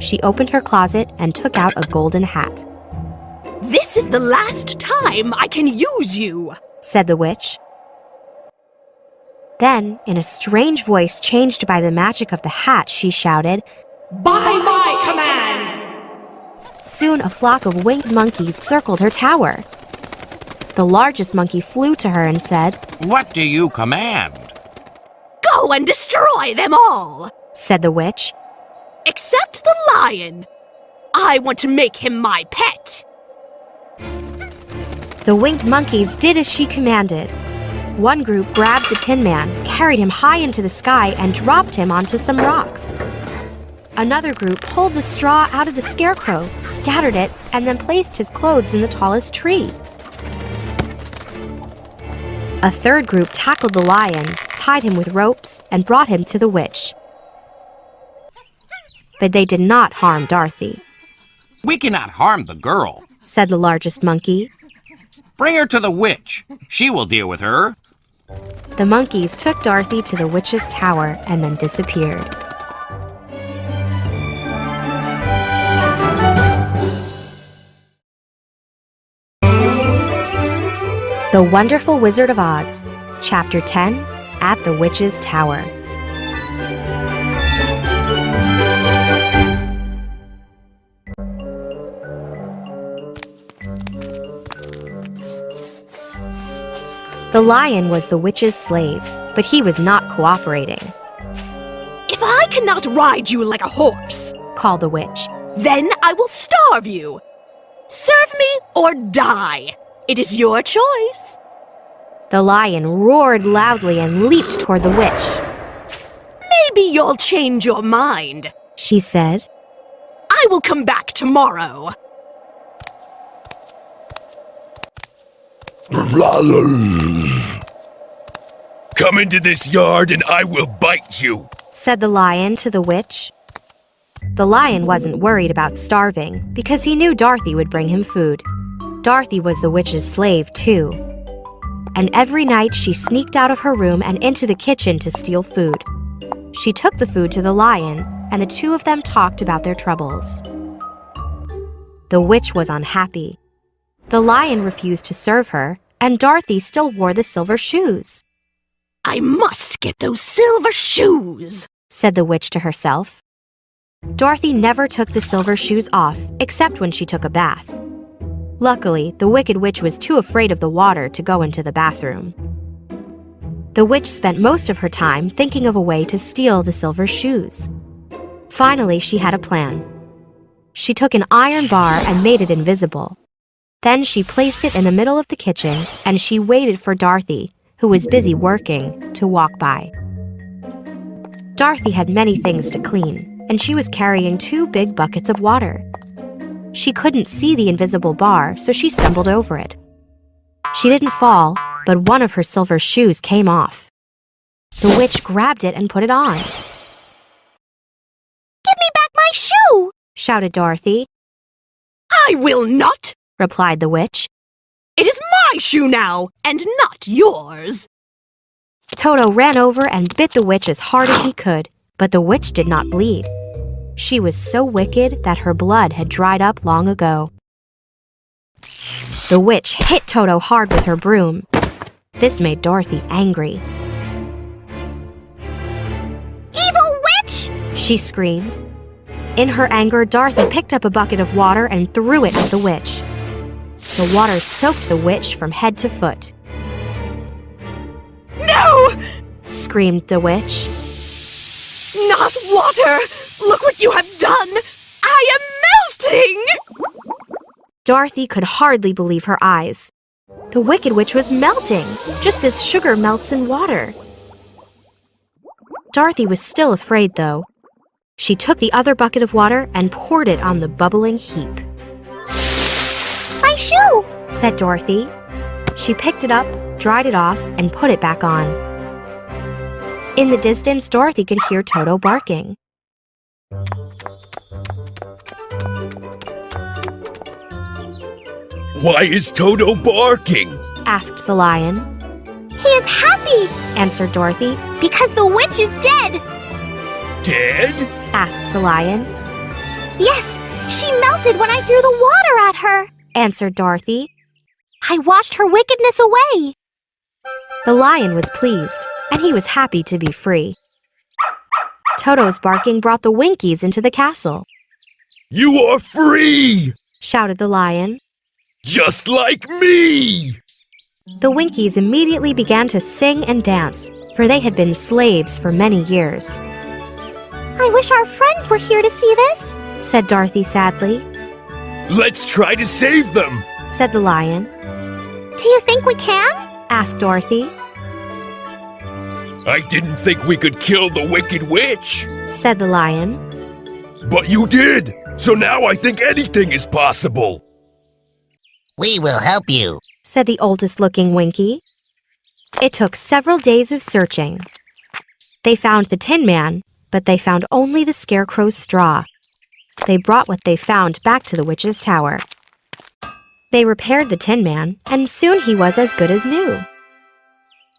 She opened her closet and took out a golden hat. This is the last time I can use you! Said the witch. Then, in a strange voice changed by the magic of the hat, she shouted, By my command! Soon a flock of winged monkeys circled her tower. The largest monkey flew to her and said, What do you command? Go and destroy them all! Said the witch. Except the lion. I want to make him my pet. The winged monkeys did as she commanded. One group grabbed the Tin Man, carried him high into the sky, and dropped him onto some rocks. Another group pulled the straw out of the Scarecrow, scattered it, and then placed his clothes in the tallest tree. A third group tackled the lion, tied him with ropes, and brought him to the witch. But they did not harm Dorothy, We cannot harm the girl. said the largest monkey. Bring her to the witch. She will deal with her. The monkeys took Dorothy to the witch's tower and then disappeared. The Wonderful Wizard of Oz, Chapter 10, At the Witch's Tower. The lion was the witch's slave, but he was not cooperating, If I cannot ride you like a horse, called the witch. then I will starve you. Serve me or die. It is your choice. The lion roared loudly and leaped toward the witch. Maybe you'll change your mind. She said, I will come back tomorrow. Come into this yard and I will bite you. said the lion to the witch. The lion wasn't worried about starving because he knew Dorothy would bring him food. Dorothy was the witch's slave, too. And every night she sneaked out of her room and into the kitchen to steal food. She took the food to the lion, and the two of them talked about their troubles. The witch was unhappy. The lion refused to serve her, and Dorothy still wore the silver shoes, I must get those silver shoes. said the witch to herself. Dorothy never took the silver shoes off, except when she took a bath. Luckily, the Wicked Witch was too afraid of the water to go into the bathroom. The witch spent most of her time thinking of a way to steal the silver shoes. Finally, she had a plan. She took an iron bar and made it invisible. Then she placed it in the middle of the kitchen and she waited for Dorothy, who was busy working, to walk by. Dorothy had many things to clean, and she was carrying 2 big buckets of water. She couldn't see the invisible bar, so she stumbled over it. She didn't fall, but one of her silver shoes came off. The witch grabbed it and put it on. Give me back my shoe! Shouted Dorothy. I will not, Replied the witch. It is my shoe now, and not yours. Toto ran over and bit the witch as hard as he could, but the witch did not bleed. She was so wicked that her blood had dried up long ago. The witch hit Toto hard with her broom. This made Dorothy angry. Evil witch! She screamed. In her anger, Dorothy picked up a bucket of water and threw it at the witch. The water soaked the witch from head to foot. No! Screamed the witch. Not water! Look what you have done! I am melting! Dorothy could hardly believe her eyes. The Wicked Witch was melting, just as sugar melts in water. Dorothy was still afraid, though. She took the other bucket of water and poured it on the bubbling heap. My shoe! Said Dorothy. She picked it up, dried it off, and put it back on. In the distance, Dorothy could hear Toto barking. Why is Toto barking? Asked the lion. He is happy, Answered Dorothy. because the witch is dead. Dead? Asked the lion. Yes, she melted when I threw the water at her. Answered Dorothy. I washed her wickedness away. The lion was pleased, and he was happy to be free. Toto's barking brought the Winkies into the castle. You are free! Shouted the lion. Just like me! The Winkies immediately began to sing and dance, for they had been slaves for many years. I wish our friends were here to see this, Said Dorothy sadly. Let's try to save them! Said the lion. Do you think we can? Asked Dorothy. I didn't think we could kill the Wicked Witch. Said the lion. But you did! So now I think anything is possible! We will help you. Said the oldest-looking Winky. It took several days of searching. They found the Tin Man, but they found only the Scarecrow's straw. They brought what they found back to the witch's tower. They repaired the Tin Man, and soon he was as good as new.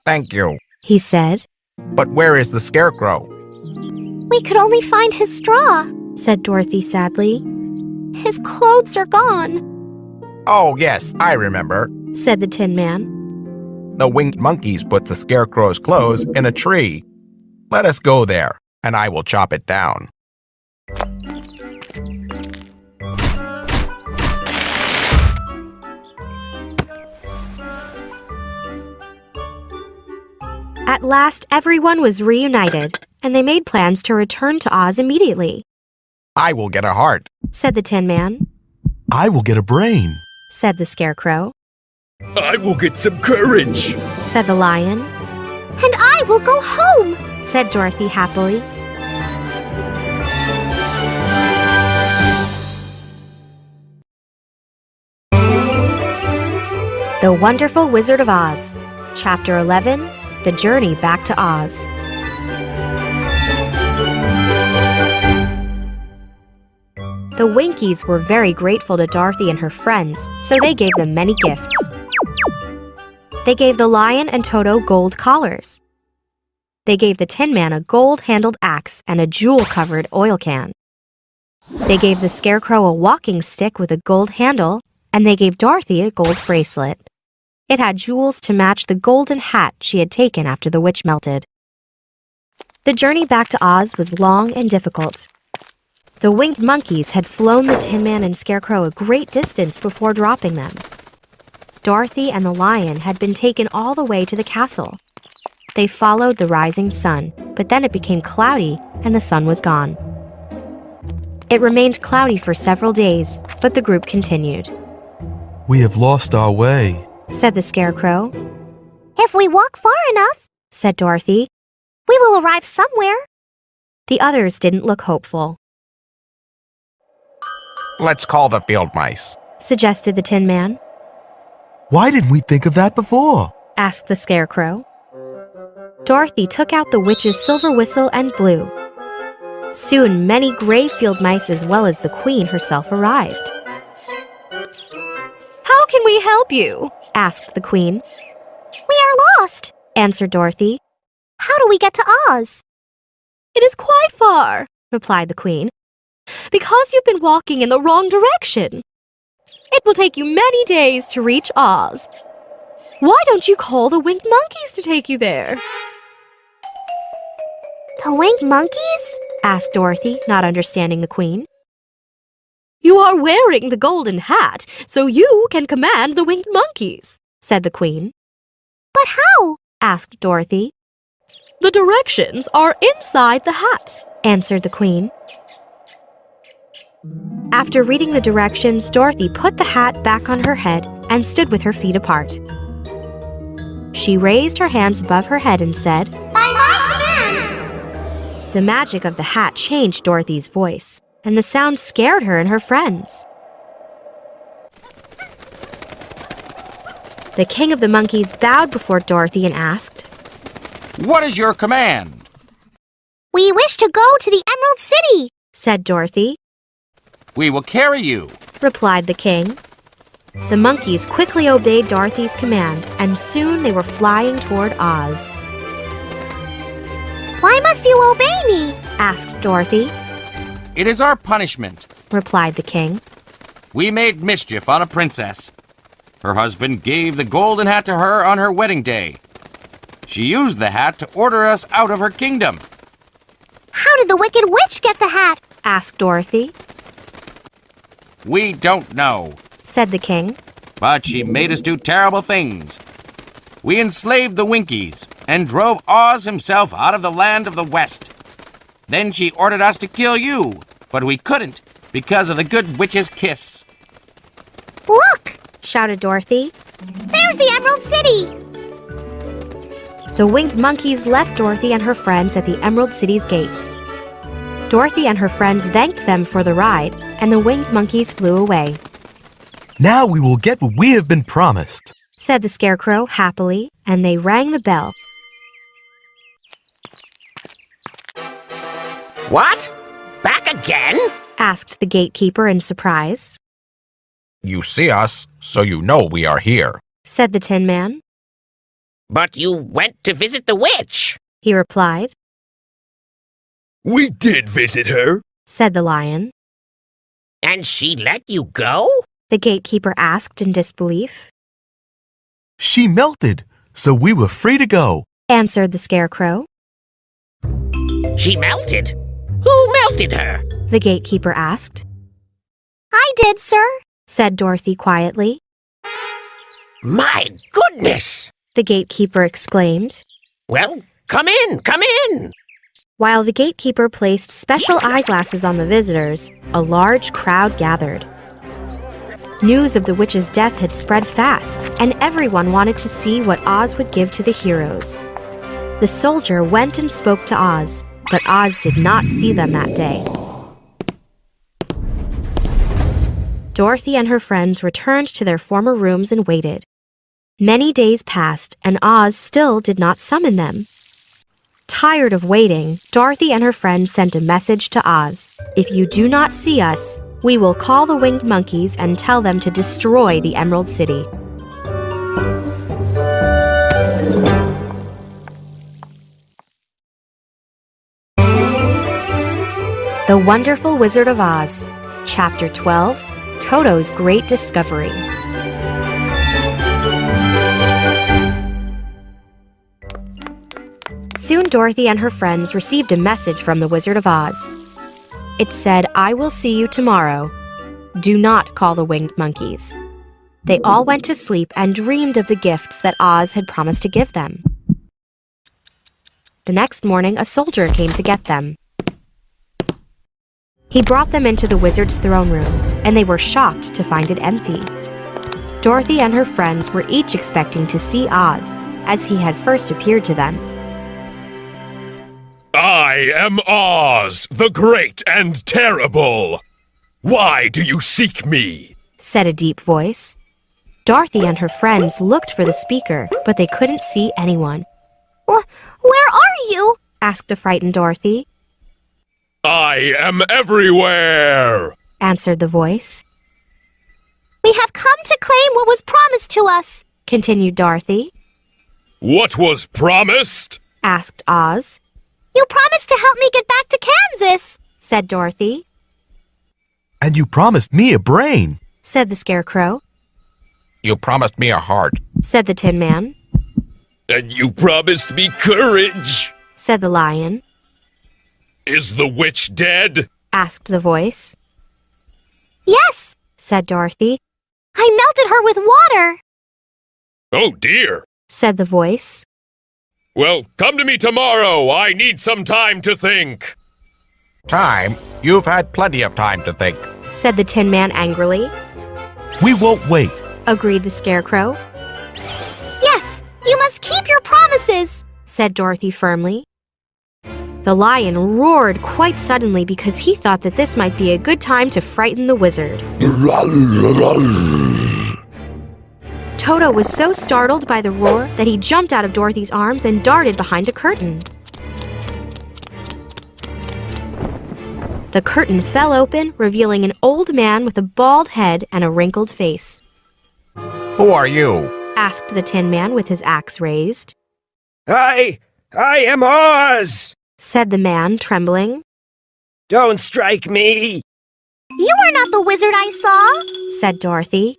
Thank you. He said. But where is the Scarecrow? We could only find his straw. Said Dorothy sadly. His clothes are gone. Oh, yes, I remember. Said the Tin Man. The winged monkeys put the Scarecrow's clothes in a tree. Let us go there, and I will chop it down. At last, everyone was reunited, and they made plans to return to Oz immediately. I will get a heart. Said the Tin Man. I will get a brain. Said the Scarecrow. I will get some courage! Said the Lion. And I will go home. Said Dorothy happily. The Wonderful Wizard of Oz. Chapter 11, The Journey Back to Oz. The Winkies were very grateful to Dorothy and her friends, so they gave them many gifts. They gave the Lion and Toto gold collars. They gave the Tin Man a gold-handled axe and a jewel-covered oil can. They gave the Scarecrow a walking stick with a gold handle, and they gave Dorothy a gold bracelet. It had jewels to match the golden hat she had taken after the witch melted. The journey back to Oz was long and difficult. The winged monkeys had flown the Tin Man and Scarecrow a great distance before dropping them. Dorothy and the lion had been taken all the way to the castle. They followed the rising sun, but then it became cloudy and the sun was gone. It remained cloudy for several days, but the group continued. We have lost our way, Said the Scarecrow. If we walk far enough, Said Dorothy. we will arrive somewhere. The others didn't look hopeful, Let's call the field mice. suggested the Tin Man. Why didn't we think of that before? Asked the Scarecrow. Dorothy took out the witch's silver whistle and blew. Soon many gray field mice as well as the Queen herself arrived. How can we help you? Asked the Queen. We are lost. Answered Dorothy. How do we get to Oz? It is quite far, Replied the Queen. because you've been walking in the wrong direction. It will take you many days to reach Oz. Why don't you call the winged monkeys to take you there? The winged monkeys? Asked Dorothy, not understanding the Queen. You are wearing the golden hat, so you can command the winged monkeys, Said the Queen. But how? Asked Dorothy. The directions are inside the hat. Answered the Queen. After reading the directions, Dorothy put the hat back on her head and stood with her feet apart. She raised her hands above her head and said, By my command! The magic of the hat changed Dorothy's voice, and the sound scared her and her friends. The King of the Monkeys bowed before Dorothy and asked, What is your command? We wish to go to the Emerald City, said Dorothy. We will carry you. Replied the king. The monkeys quickly obeyed Dorothy's command, and soon they were flying toward Oz. Why must you obey me? Asked Dorothy. It is our punishment. Replied the king. We made mischief on a princess. Her husband gave the golden hat to her on her wedding day. She used the hat to order us out of her kingdom. How did the Wicked Witch get the hat? Asked Dorothy. We don't know, Said the king. but she made us do terrible things. We enslaved the Winkies and drove Oz himself out of the land of the West. Then she ordered us to kill you, but we couldn't because of the good witch's kiss. Look! Shouted Dorothy. There's the Emerald City! The winged monkeys left Dorothy and her friends at the Emerald City's gate. Dorothy and her friends thanked them for the ride, and the winged monkeys flew away. Now we will get what we have been promised, Said the Scarecrow happily, and they rang the bell. What? Back again? Asked the gatekeeper in surprise. You see us, so you know we are here. Said the Tin Man. But you went to visit the witch. He replied. We did visit her. Said the Lion. And she let you go? The gatekeeper asked in disbelief. She melted, so we were free to go. Answered the Scarecrow. She melted? Who melted her? The gatekeeper asked. I did, sir. Said Dorothy quietly. My goodness! The gatekeeper exclaimed. Well, come in, come in! While the gatekeeper placed special eyeglasses on the visitors, a large crowd gathered. News of the witch's death had spread fast, and everyone wanted to see what Oz would give to the heroes. The soldier went and spoke to Oz, but Oz did not see them that day. Dorothy and her friends returned to their former rooms and waited. Many days passed, and Oz still did not summon them. Tired of waiting, Dorothy and her friends sent a message to Oz. If you do not see us, we will call the winged monkeys and tell them to destroy the Emerald City. The Wonderful Wizard of Oz, Chapter 12, Toto's Great Discovery. Soon Dorothy and her friends received a message from the Wizard of Oz. It said, "I will see you tomorrow. Do not call the winged monkeys." They all went to sleep and dreamed of the gifts that Oz had promised to give them. The next morning, a soldier came to get them. He brought them into the wizard's throne room, and they were shocked to find it empty. Dorothy and her friends were each expecting to see Oz, as he had first appeared to them. I am Oz, the great and terrible. Why do you seek me? Said a deep voice. Dorothy and her friends looked for the speaker, but they couldn't see anyone. Where are you? Asked a frightened Dorothy. I am everywhere, Answered the voice. We have come to claim what was promised to us, Continued Dorothy. What was promised? Asked Oz. You promised to help me get back to Kansas, Said Dorothy. And you promised me a brain. Said the Scarecrow. You promised me a heart. Said the Tin Man. And you promised me courage. Said the Lion. Is the witch dead? Asked the voice. Yes, Said Dorothy. I melted her with water. Oh dear. Said the voice. Well, come to me tomorrow. I need some time to think. Time? You've had plenty of time to think. Said the Tin Man angrily. We won't wait. Agreed the Scarecrow. Yes, you must keep your promises, Said Dorothy firmly. The Lion roared quite suddenly because he thought that this might be a good time to frighten the wizard. Toto was so startled by the roar that he jumped out of Dorothy's arms and darted behind a curtain. The curtain fell open, revealing an old man with a bald head and a wrinkled face. Who are you? Asked the Tin Man with his axe raised. I am Oz! Said the man, trembling. Don't strike me! You are not the wizard I saw, Said Dorothy.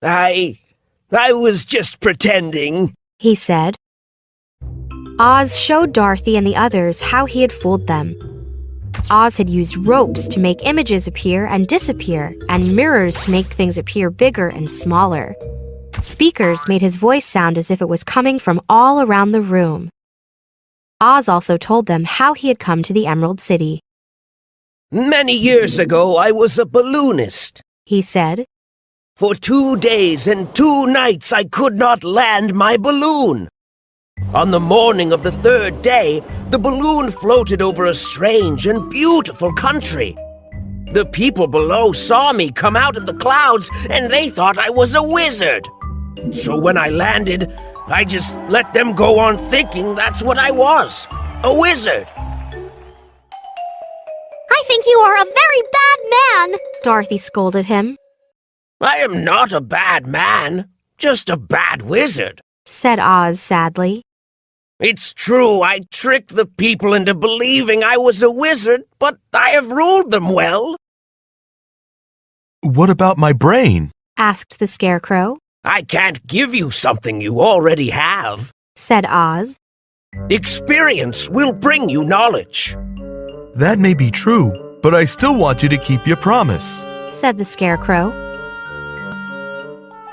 I was just pretending, He said. Oz showed Dorothy and the others how he had fooled them. Oz had used ropes to make images appear and disappear, and mirrors to make things appear bigger and smaller. Speakers made his voice sound as if it was coming from all around the room. Oz also told them how he had come to the Emerald City. Many years ago, I was a balloonist. He said. For 2 days and 2 nights, I could not land my balloon. On the morning of the 3rd day, the balloon floated over a strange and beautiful country. The people below saw me come out of the clouds, and they thought I was a wizard. So when I landed, I just let them go on thinking that's what I was, a wizard. I think you are a very bad man, Dorothy scolded him. I am not a bad man, just a bad wizard. Said Oz sadly. It's true I tricked the people into believing I was a wizard, but I have ruled them well. What about my brain? Asked the Scarecrow. I can't give you something you already have. Said Oz. Experience will bring you knowledge. That may be true, but I still want you to keep your promise. Said the Scarecrow.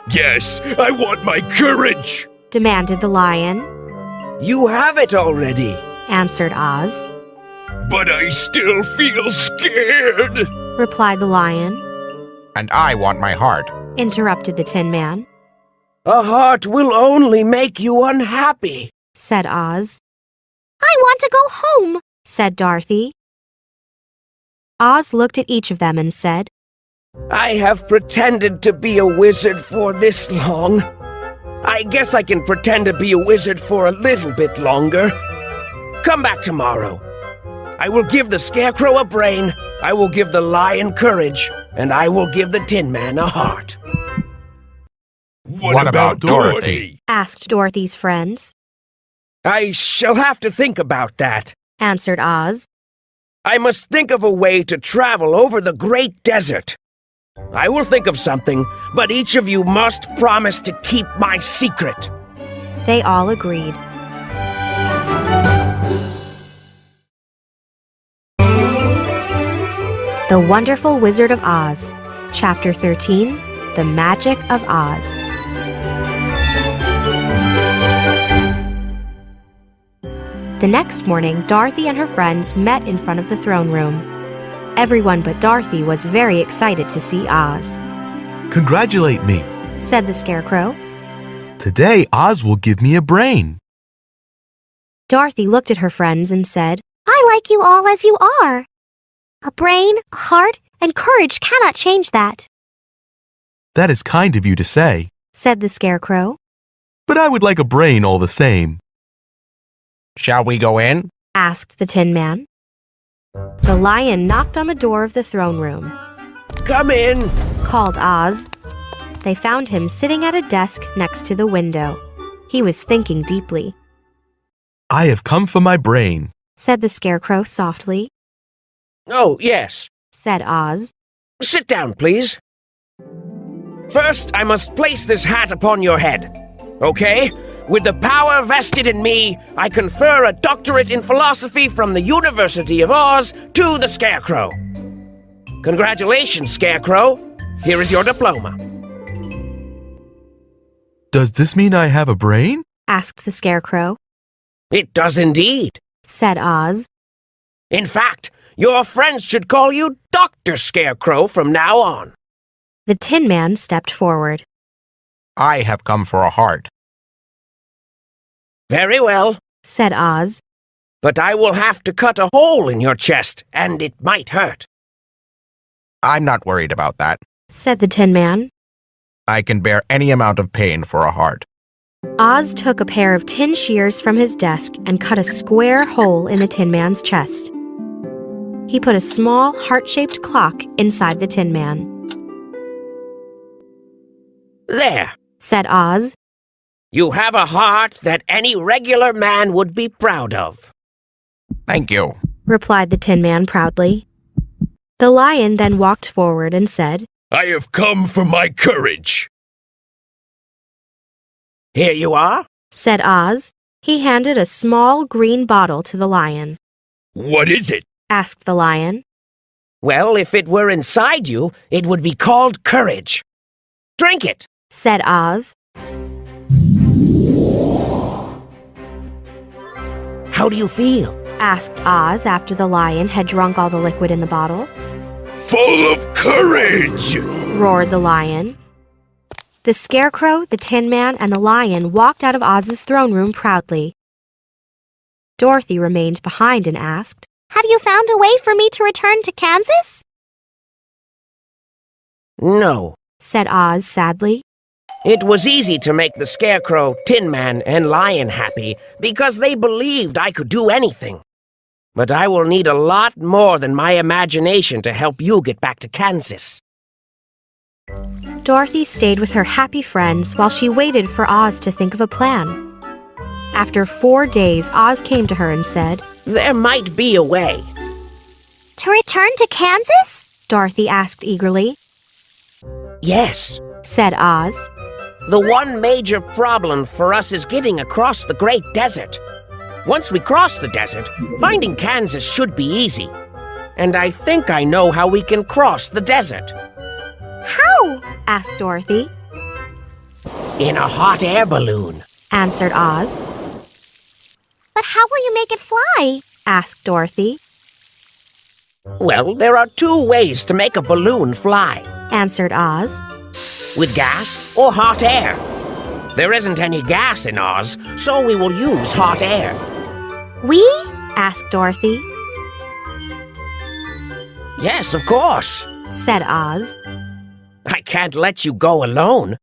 Yes, I want my courage. Demanded the Lion. You have it already, Answered Oz. But I still feel scared. Replied the Lion. And I want my heart. Interrupted the Tin Man. A heart will only make you unhappy. Said Oz. I want to go home, Said Dorothy. Oz looked at each of them and said, I have pretended to be a wizard for this long. I guess I can pretend to be a wizard for a little bit longer. Come back tomorrow. I will give the Scarecrow a brain, I will give the Lion courage, and I will give the Tin Man a heart. What about Dorothy? Asked Dorothy's friends. I shall have to think about that, Answered Oz. I must think of a way to travel over the great desert. I will think of something, but each of you must promise to keep my secret. They all agreed. The Wonderful Wizard of Oz, Chapter 13, The Magic of Oz. The next morning, Dorothy and her friends met in front of the throne room. Everyone but Dorothy was very excited to see Oz. Congratulate me. Said the Scarecrow. Today, Oz will give me a brain. Dorothy looked at her friends and said, I like you all as you are. A brain, a heart, and courage cannot change that. That is kind of you to say, said the Scarecrow. but I would like a brain all the same. Shall we go in? Asked the Tin Man. The lion knocked on the door of the throne room. Come in. Called Oz. They found him sitting at a desk next to the window. He was thinking deeply. I have come for my brain. Said the Scarecrow softly. Oh, yes. Said Oz. Sit down, please. First, I must place this hat upon your head. Okay? With the power vested in me, I confer a doctorate in philosophy from the University of Oz to the Scarecrow. Congratulations, Scarecrow. Here is your diploma. Does this mean I have a brain? Asked the Scarecrow. It does indeed. Said Oz. In fact, your friends should call you Dr. Scarecrow from now on. The Tin Man stepped forward. I have come for a heart. Very well, Said Oz. but I will have to cut a hole in your chest, and it might hurt. I'm not worried about that. Said the Tin Man. I can bear any amount of pain for a heart. Oz took a pair of tin shears from his desk and cut a square hole in the Tin Man's chest. He put a small heart-shaped clock inside the Tin Man. There. Said Oz. You have a heart that any regular man would be proud of. Thank you. Replied the Tin Man proudly. The lion then walked forward and said, I have come for my courage. Here you are. Said Oz. He handed a small green bottle to the lion. What is it? Asked the lion. Well, if it were inside you, it would be called courage. Drink it. Said Oz. How do you feel? Asked Oz after the lion had drunk all the liquid in the bottle. Full of courage! Roared the lion. The Scarecrow, the Tin Man, and the lion walked out of Oz's throne room proudly. Dorothy remained behind and asked, Have you found a way for me to return to Kansas? No. Said Oz sadly. It was easy to make the Scarecrow, Tin Man, and Lion happy because they believed I could do anything. But I will need a lot more than my imagination to help you get back to Kansas. Dorothy stayed with her happy friends while she waited for Oz to think of a plan. After 4 days, Oz came to her and said, There might be a way. To return to Kansas? Dorothy asked eagerly. Yes. Said Oz. The one major problem for us is getting across the Great Desert. Once we cross the desert, finding Kansas should be easy. And I think I know how we can cross the desert. How? Asked Dorothy. In a hot air balloon. Answered Oz. But how will you make it fly? Asked Dorothy. Well, there are 2 ways to make a balloon fly. Answered Oz. With gas or hot air. There isn't any gas in Oz, so we will use hot air. We? Asked Dorothy. Yes, of course. Said Oz. I can't let you go alone.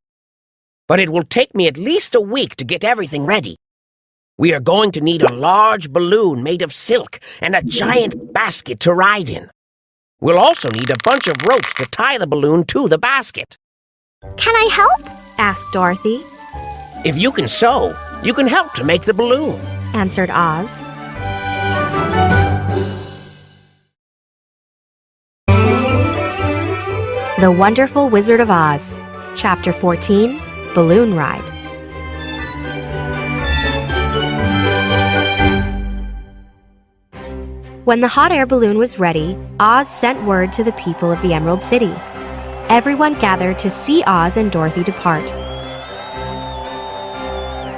But it will take me at least a week to get everything ready. We are going to need a large balloon made of silk and a giant basket to ride in. We'll also need a bunch of ropes to tie the balloon to the basket. Can I help? Asked Dorothy. If you can sew, you can help to make the balloon. Answered Oz. The Wonderful Wizard of Oz, Chapter 14, Balloon Ride. When the hot air balloon was ready, Oz sent word to the people of the Emerald City. Everyone gathered to see Oz and Dorothy depart.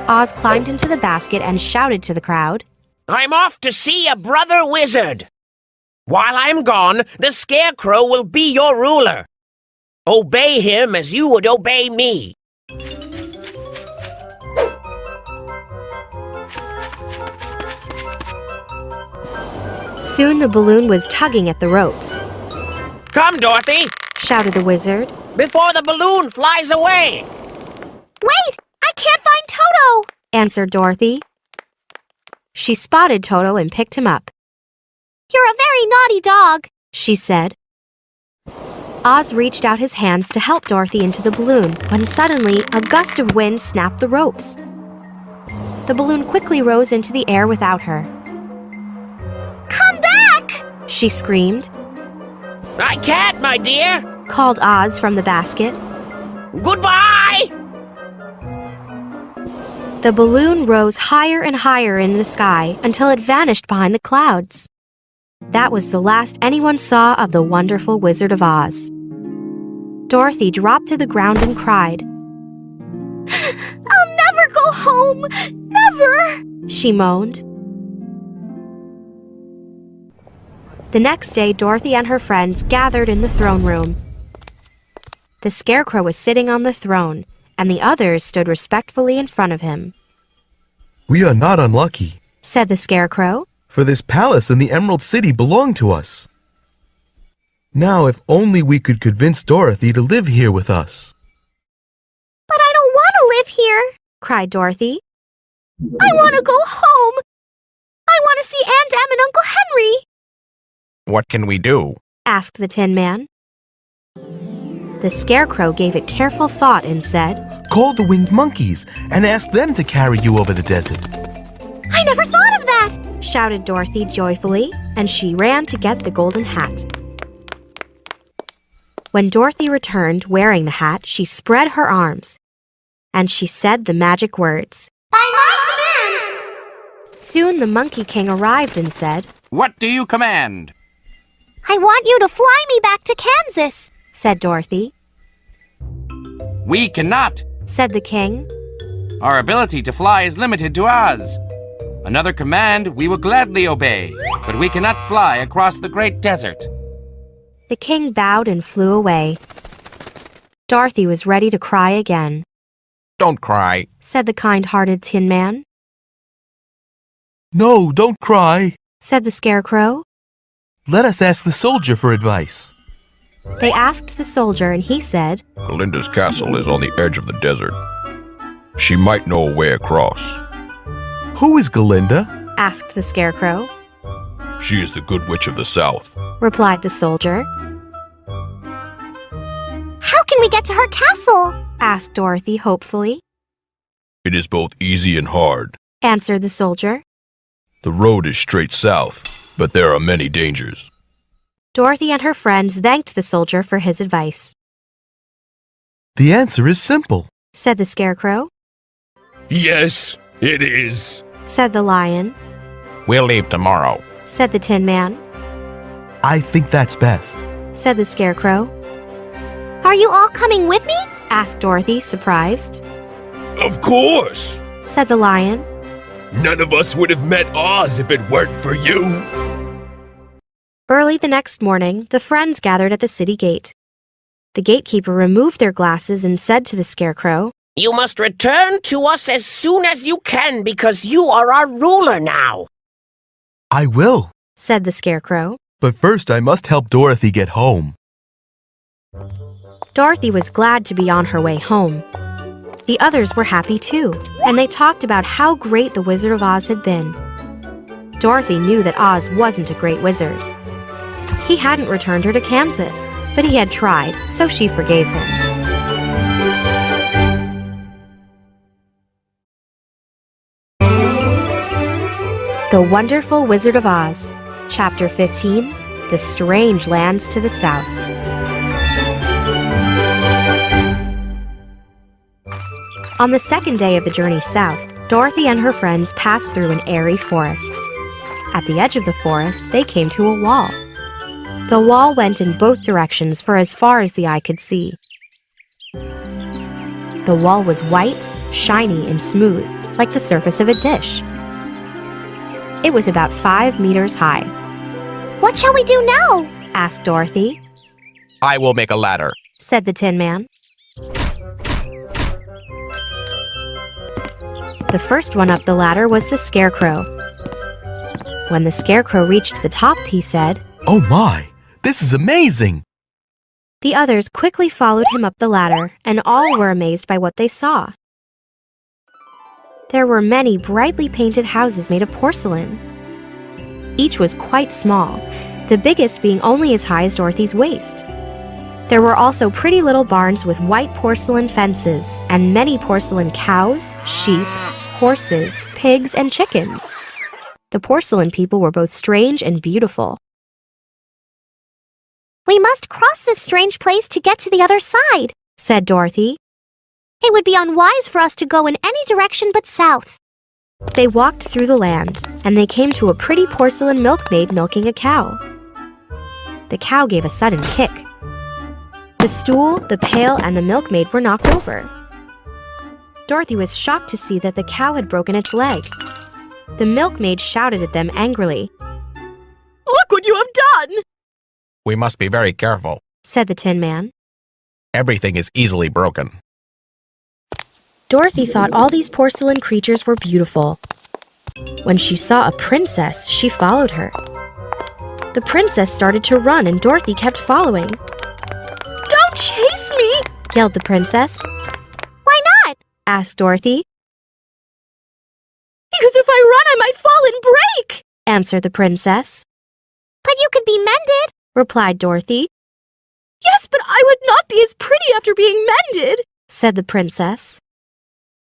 Oz climbed into the basket and shouted to the crowd, I'm off to see a brother wizard. While I'm gone, the Scarecrow will be your ruler. Obey him as you would obey me. Soon the balloon was tugging at the ropes. Come, Dorothy, Shouted the wizard. before the balloon flies away. Wait! I can't find Toto! Answered Dorothy. She spotted Toto and picked him up. You're a very naughty dog. She said. Oz reached out his hands to help Dorothy into the balloon when suddenly a gust of wind snapped the ropes. The balloon quickly rose into the air without her. Come back! She screamed, I can't, my dear. called Oz from the basket. Goodbye! The balloon rose higher and higher in the sky until it vanished behind the clouds. That was the last anyone saw of the wonderful Wizard of Oz. Dorothy dropped to the ground and cried. I'll never go home! Never! She moaned. The next day, Dorothy and her friends gathered in the throne room. The Scarecrow was sitting on the throne, and the others stood respectfully in front of him. We are not unlucky, Said the Scarecrow. for this palace and the Emerald City belong to us. Now, if only we could convince Dorothy to live here with us. But I don't want to live here. Cried Dorothy. I want to go home. I want to see Aunt Em and Uncle Henry. What can we do? Asked the Tin Man. The Scarecrow gave it careful thought and said, Call the winged monkeys and ask them to carry you over the desert. I never thought of that. shouted Dorothy joyfully, and she ran to get the golden hat. When Dorothy returned wearing the hat, she spread her arms, and she said the magic words. By my command. Soon the Monkey King arrived and said, What do you command? I want you to fly me back to Kansas. said Dorothy. We cannot. Said the king. Our ability to fly is limited to Oz. Another command we will gladly obey, but we cannot fly across the great desert. The king bowed and flew away. Dorothy was ready to cry again, Don't cry. said the kind-hearted Tin Man. No, don't cry. Said the Scarecrow. Let us ask the soldier for advice. They asked the soldier, and he said, Glinda's castle is on the edge of the desert. She might know a way across. Who is Galinda? asked the Scarecrow. She is the good witch of the south. Replied the soldier. How can we get to her castle? Asked Dorothy hopefully. It is both easy and hard. Answered the soldier. The road is straight south, but there are many dangers. Dorothy and her friends thanked the soldier for his advice. The answer is simple. Said the Scarecrow. Yes, it is. Said the Lion. We'll leave tomorrow. Said the Tin Man. I think that's best. Said the Scarecrow. Are you all coming with me? Asked Dorothy, surprised. Of course. Said the Lion. None of us would have met Oz if it weren't for you. Early the next morning, the friends gathered at the city gate. The gatekeeper removed their glasses and said to the Scarecrow, You must return to us as soon as you can because you are our ruler now. I will. said the Scarecrow. But first I must help Dorothy get home. Dorothy was glad to be on her way home. The others were happy too, and they talked about how great the Wizard of Oz had been. Dorothy knew that Oz wasn't a great wizard. He hadn't returned her to Kansas, but he had tried, so she forgave him. The Wonderful Wizard of Oz, Chapter 15, The Strange Lands to the South. On the second day of the journey south, Dorothy and her friends passed through an airy forest. At the edge of the forest, they came to a wall. The wall went in both directions for as far as the eye could see. The wall was white, shiny, and smooth, like the surface of a dish. It was about 5 meters high. What shall we do now? Asked Dorothy. I will make a ladder. Said the Tin Man. The first one up the ladder was the Scarecrow. When the Scarecrow reached the top, he said, Oh my, this is amazing! The others quickly followed him up the ladder, and all were amazed by what they saw. There were many brightly painted houses made of porcelain. Each was quite small, the biggest being only as high as Dorothy's waist. There were also pretty little barns with white porcelain fences, and many porcelain cows, sheep, horses, pigs, and chickens. The porcelain people were both strange and beautiful. We must cross this strange place to get to the other side, said Dorothy. It would be unwise for us to go in any direction but south. They walked through the land, and they came to a pretty porcelain milkmaid milking a cow. The cow gave a sudden kick. The stool, the pail, and the milkmaid were knocked over. Dorothy was shocked to see that the cow had broken its leg. The milkmaid shouted at them angrily. Look what you have done! We must be very careful. Said the Tin Man. Everything is easily broken. Dorothy thought all these porcelain creatures were beautiful. When she saw a princess, she followed her. The princess started to run, and Dorothy kept following. Don't chase me! Yelled the princess. Why not? Asked Dorothy. Because if I run, I might fall and break! Answered the princess. But you could be mended, replied Dorothy. Yes, but I would not be as pretty after being mended, said the princess.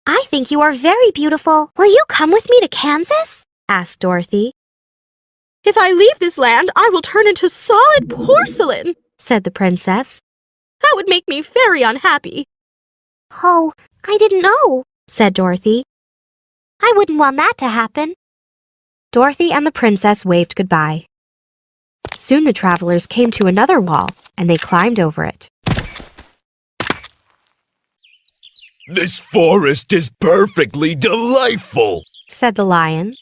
I think you are very beautiful. Will you come with me to Kansas? Asked Dorothy. If I leave this land, I will turn into solid porcelain, said the princess. That would make me very unhappy. Oh, I didn't know, said Dorothy. I wouldn't want that to happen. Dorothy and the princess waved goodbye. Soon the travelers came to another wall, and they climbed over it. This forest is perfectly delightful, said the lion.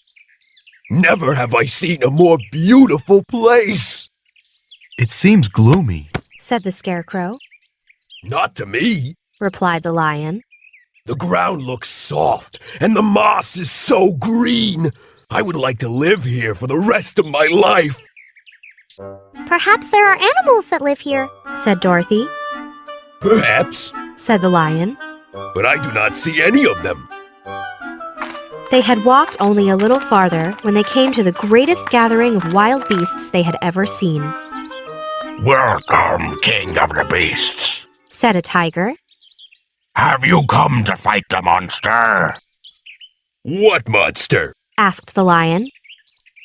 Never have I seen a more beautiful place. It seems gloomy, said the Scarecrow. Not to me, replied the lion. The ground looks soft, and the moss is so green. I would like to live here for the rest of my life. Perhaps there are animals that live here, said Dorothy. Perhaps, said the lion. But I do not see any of them. They had walked only a little farther when they came to the greatest gathering of wild beasts they had ever seen. Welcome, King of the Beasts, said a tiger. Have you come to fight the monster? What monster? Asked the lion.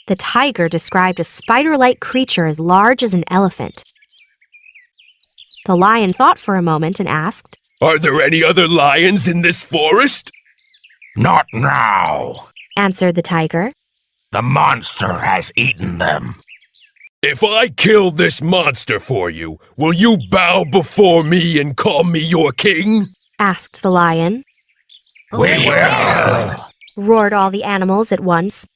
The tiger described a spider-like creature as large as an elephant. The lion thought for a moment and asked, Are there any other lions in this forest? Not now, answered the tiger. The monster has eaten them. If I kill this monster for you, will you bow before me and call me your king? Asked the lion. We will, roared all the animals at once.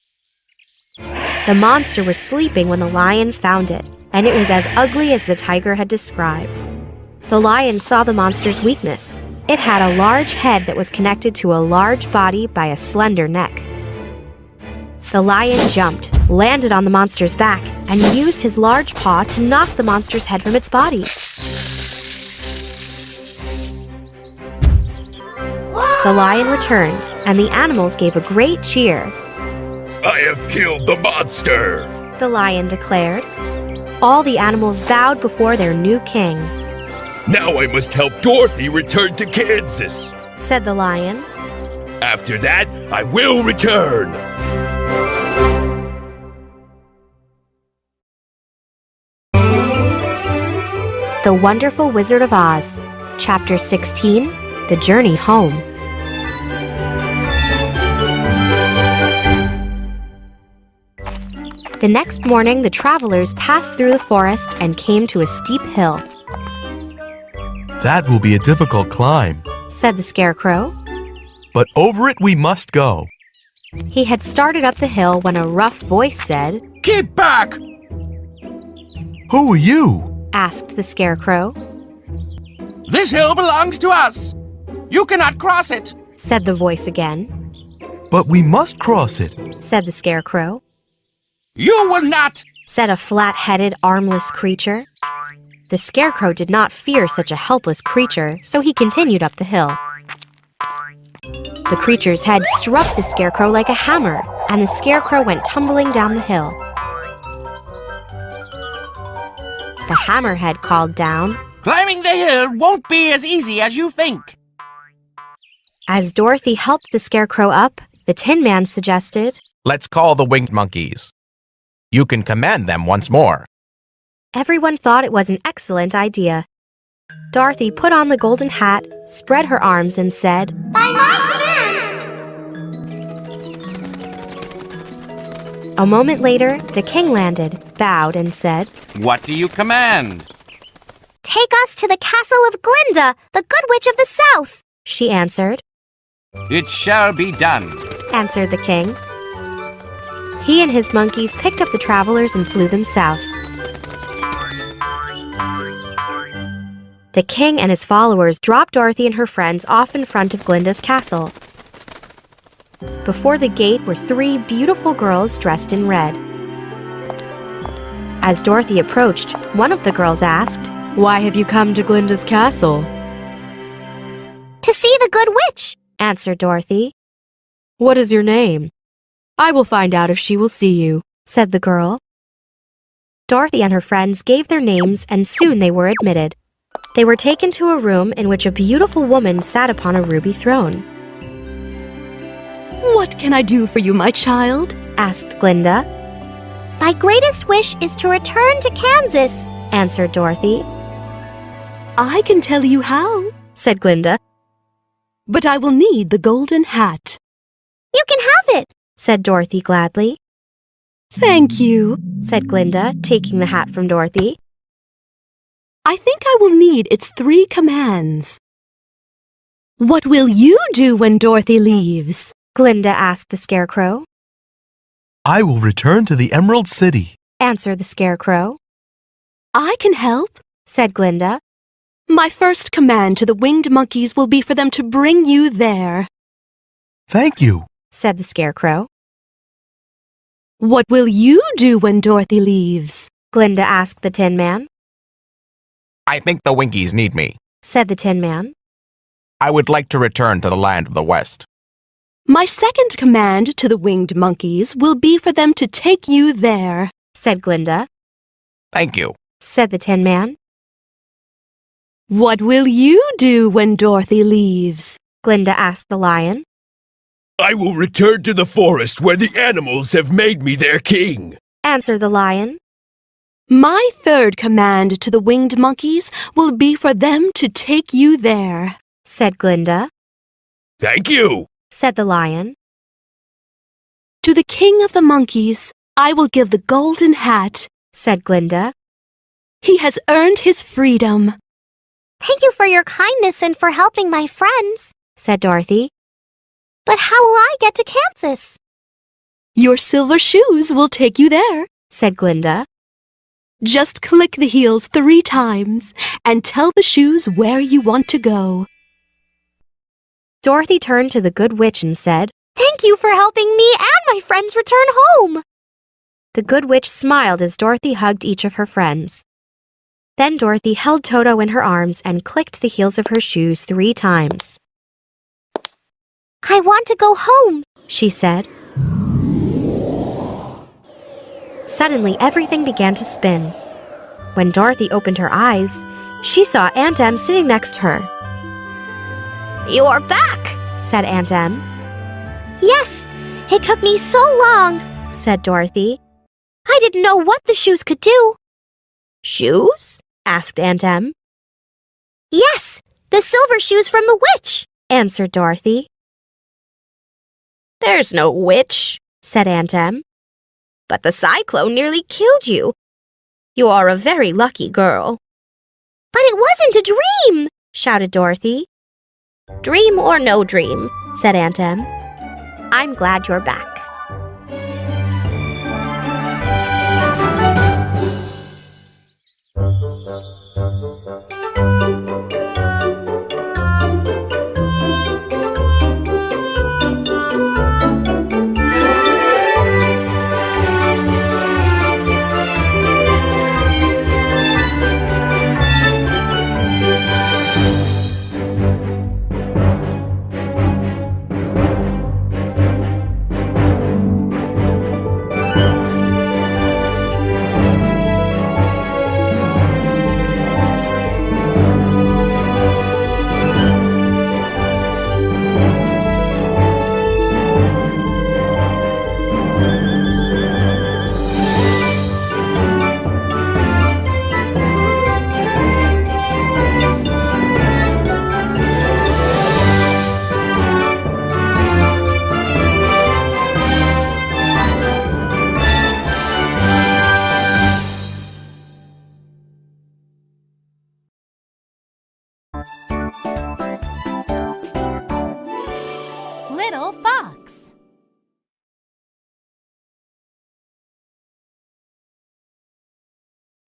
The monster was sleeping when the lion found it, and it was as ugly as the tiger had described. The lion saw the monster's weakness. It had a large head that was connected to a large body by a slender neck. The lion jumped, landed on the monster's back, and used his large paw to knock the monster's head from its body. The lion returned, and the animals gave a great cheer. I have killed the monster, the lion declared. All the animals bowed before their new king. Now I must help Dorothy return to Kansas, said the lion. After that, I will return. The Wonderful Wizard of Oz, Chapter 16, The Journey Home. The next morning, the travelers passed through the forest and came to a steep hill, That will be a difficult climb, said the Scarecrow. but over it we must go. He had started up the hill when a rough voice said, Keep back! Who are you? asked the Scarecrow, This hill belongs to us. You cannot cross it. said the voice again, But we must cross it. said the Scarecrow, You will not. said a flat-headed, armless creature. The Scarecrow did not fear such a helpless creature, so he continued up the hill. The creature's head struck the Scarecrow like a hammer, and the Scarecrow went tumbling down the hill. The hammerhead called down. Climbing the hill won't be as easy as you think. As Dorothy helped the Scarecrow up, the Tin Man suggested, Let's call the winged monkeys. You can command them once more. Everyone thought it was an excellent idea. Dorothy put on the golden hat, spread her arms, and said, By my command! A moment later, the king landed, bowed, and said, What do you command? Take us to the castle of Glinda, the Good Witch of the South. She answered, It shall be done. answered the king. He and his monkeys picked up the travelers and flew them south. The king and his followers dropped Dorothy and her friends off in front of Glinda's castle. Before the gate were 3 beautiful girls dressed in red. As Dorothy approached, one of the girls asked, "Why have you come to Glinda's castle?" To see the Good Witch, answered Dorothy. "What is your name?" "I will find out if she will see you," said the girl. Dorothy and her friends gave their names, and soon they were admitted. They were taken to a room in which a beautiful woman sat upon a ruby throne. What can I do for you, my child? Asked Glinda. my greatest wish is to return to Kansas. Answered Dorothy. I can tell you how, Said Glinda. but I will need the golden hat. You can have it. Said Dorothy gladly. Thank you. Said Glinda, taking the hat from Dorothy. I think I will need its 3 commands. What will you do when Dorothy leaves? Glinda asked the Scarecrow. I will return to the Emerald City. Answered the Scarecrow. I can help. Said Glinda. My first command to the winged monkeys will be for them to bring you there. Thank you. Said the Scarecrow. What will you do when Dorothy leaves? Glinda asked the Tin Man. I think the Winkies need me. Said the Tin Man. I would like to return to the land of the West. My second command to the winged monkeys will be for them to take you there. Said Glinda. Thank you. Said the Tin Man. What will you do when Dorothy leaves? Glinda asked the Lion. I will return to the forest where the animals have made me their king. Answered the Lion. My third command to the winged monkeys will be for them to take you there. Said Glinda. Thank you. Said the Lion. To the king of the monkeys, I will give the golden hat. Said Glinda. He has earned his freedom. Thank you for your kindness and for helping my friends. Said Dorothy. But how will I get to Kansas? Your silver shoes will take you there. Said Glinda. Just click the heels 3 times and tell the shoes where you want to go. Dorothy turned to the Good Witch and said, Thank you for helping me and my friends return home. The Good Witch smiled as Dorothy hugged each of her friends. Then Dorothy held Toto in her arms and clicked the heels of her shoes 3 times. I want to go home, She said. Suddenly, everything began to spin. When Dorothy opened her eyes, she saw Aunt Em sitting next to her. You are back, Said Aunt Em. Yes, it took me so long, Said Dorothy. I didn't know what the shoes could do. Shoes? Asked Aunt Em. Yes, the silver shoes from the witch, Answered Dorothy. There's no witch, Said Aunt Em. but the cyclone nearly killed you. You are a very lucky girl." But it wasn't a dream, shouted Dorothy. "Dream or no dream," said Aunt Em, "I'm glad you're back." Littlefox.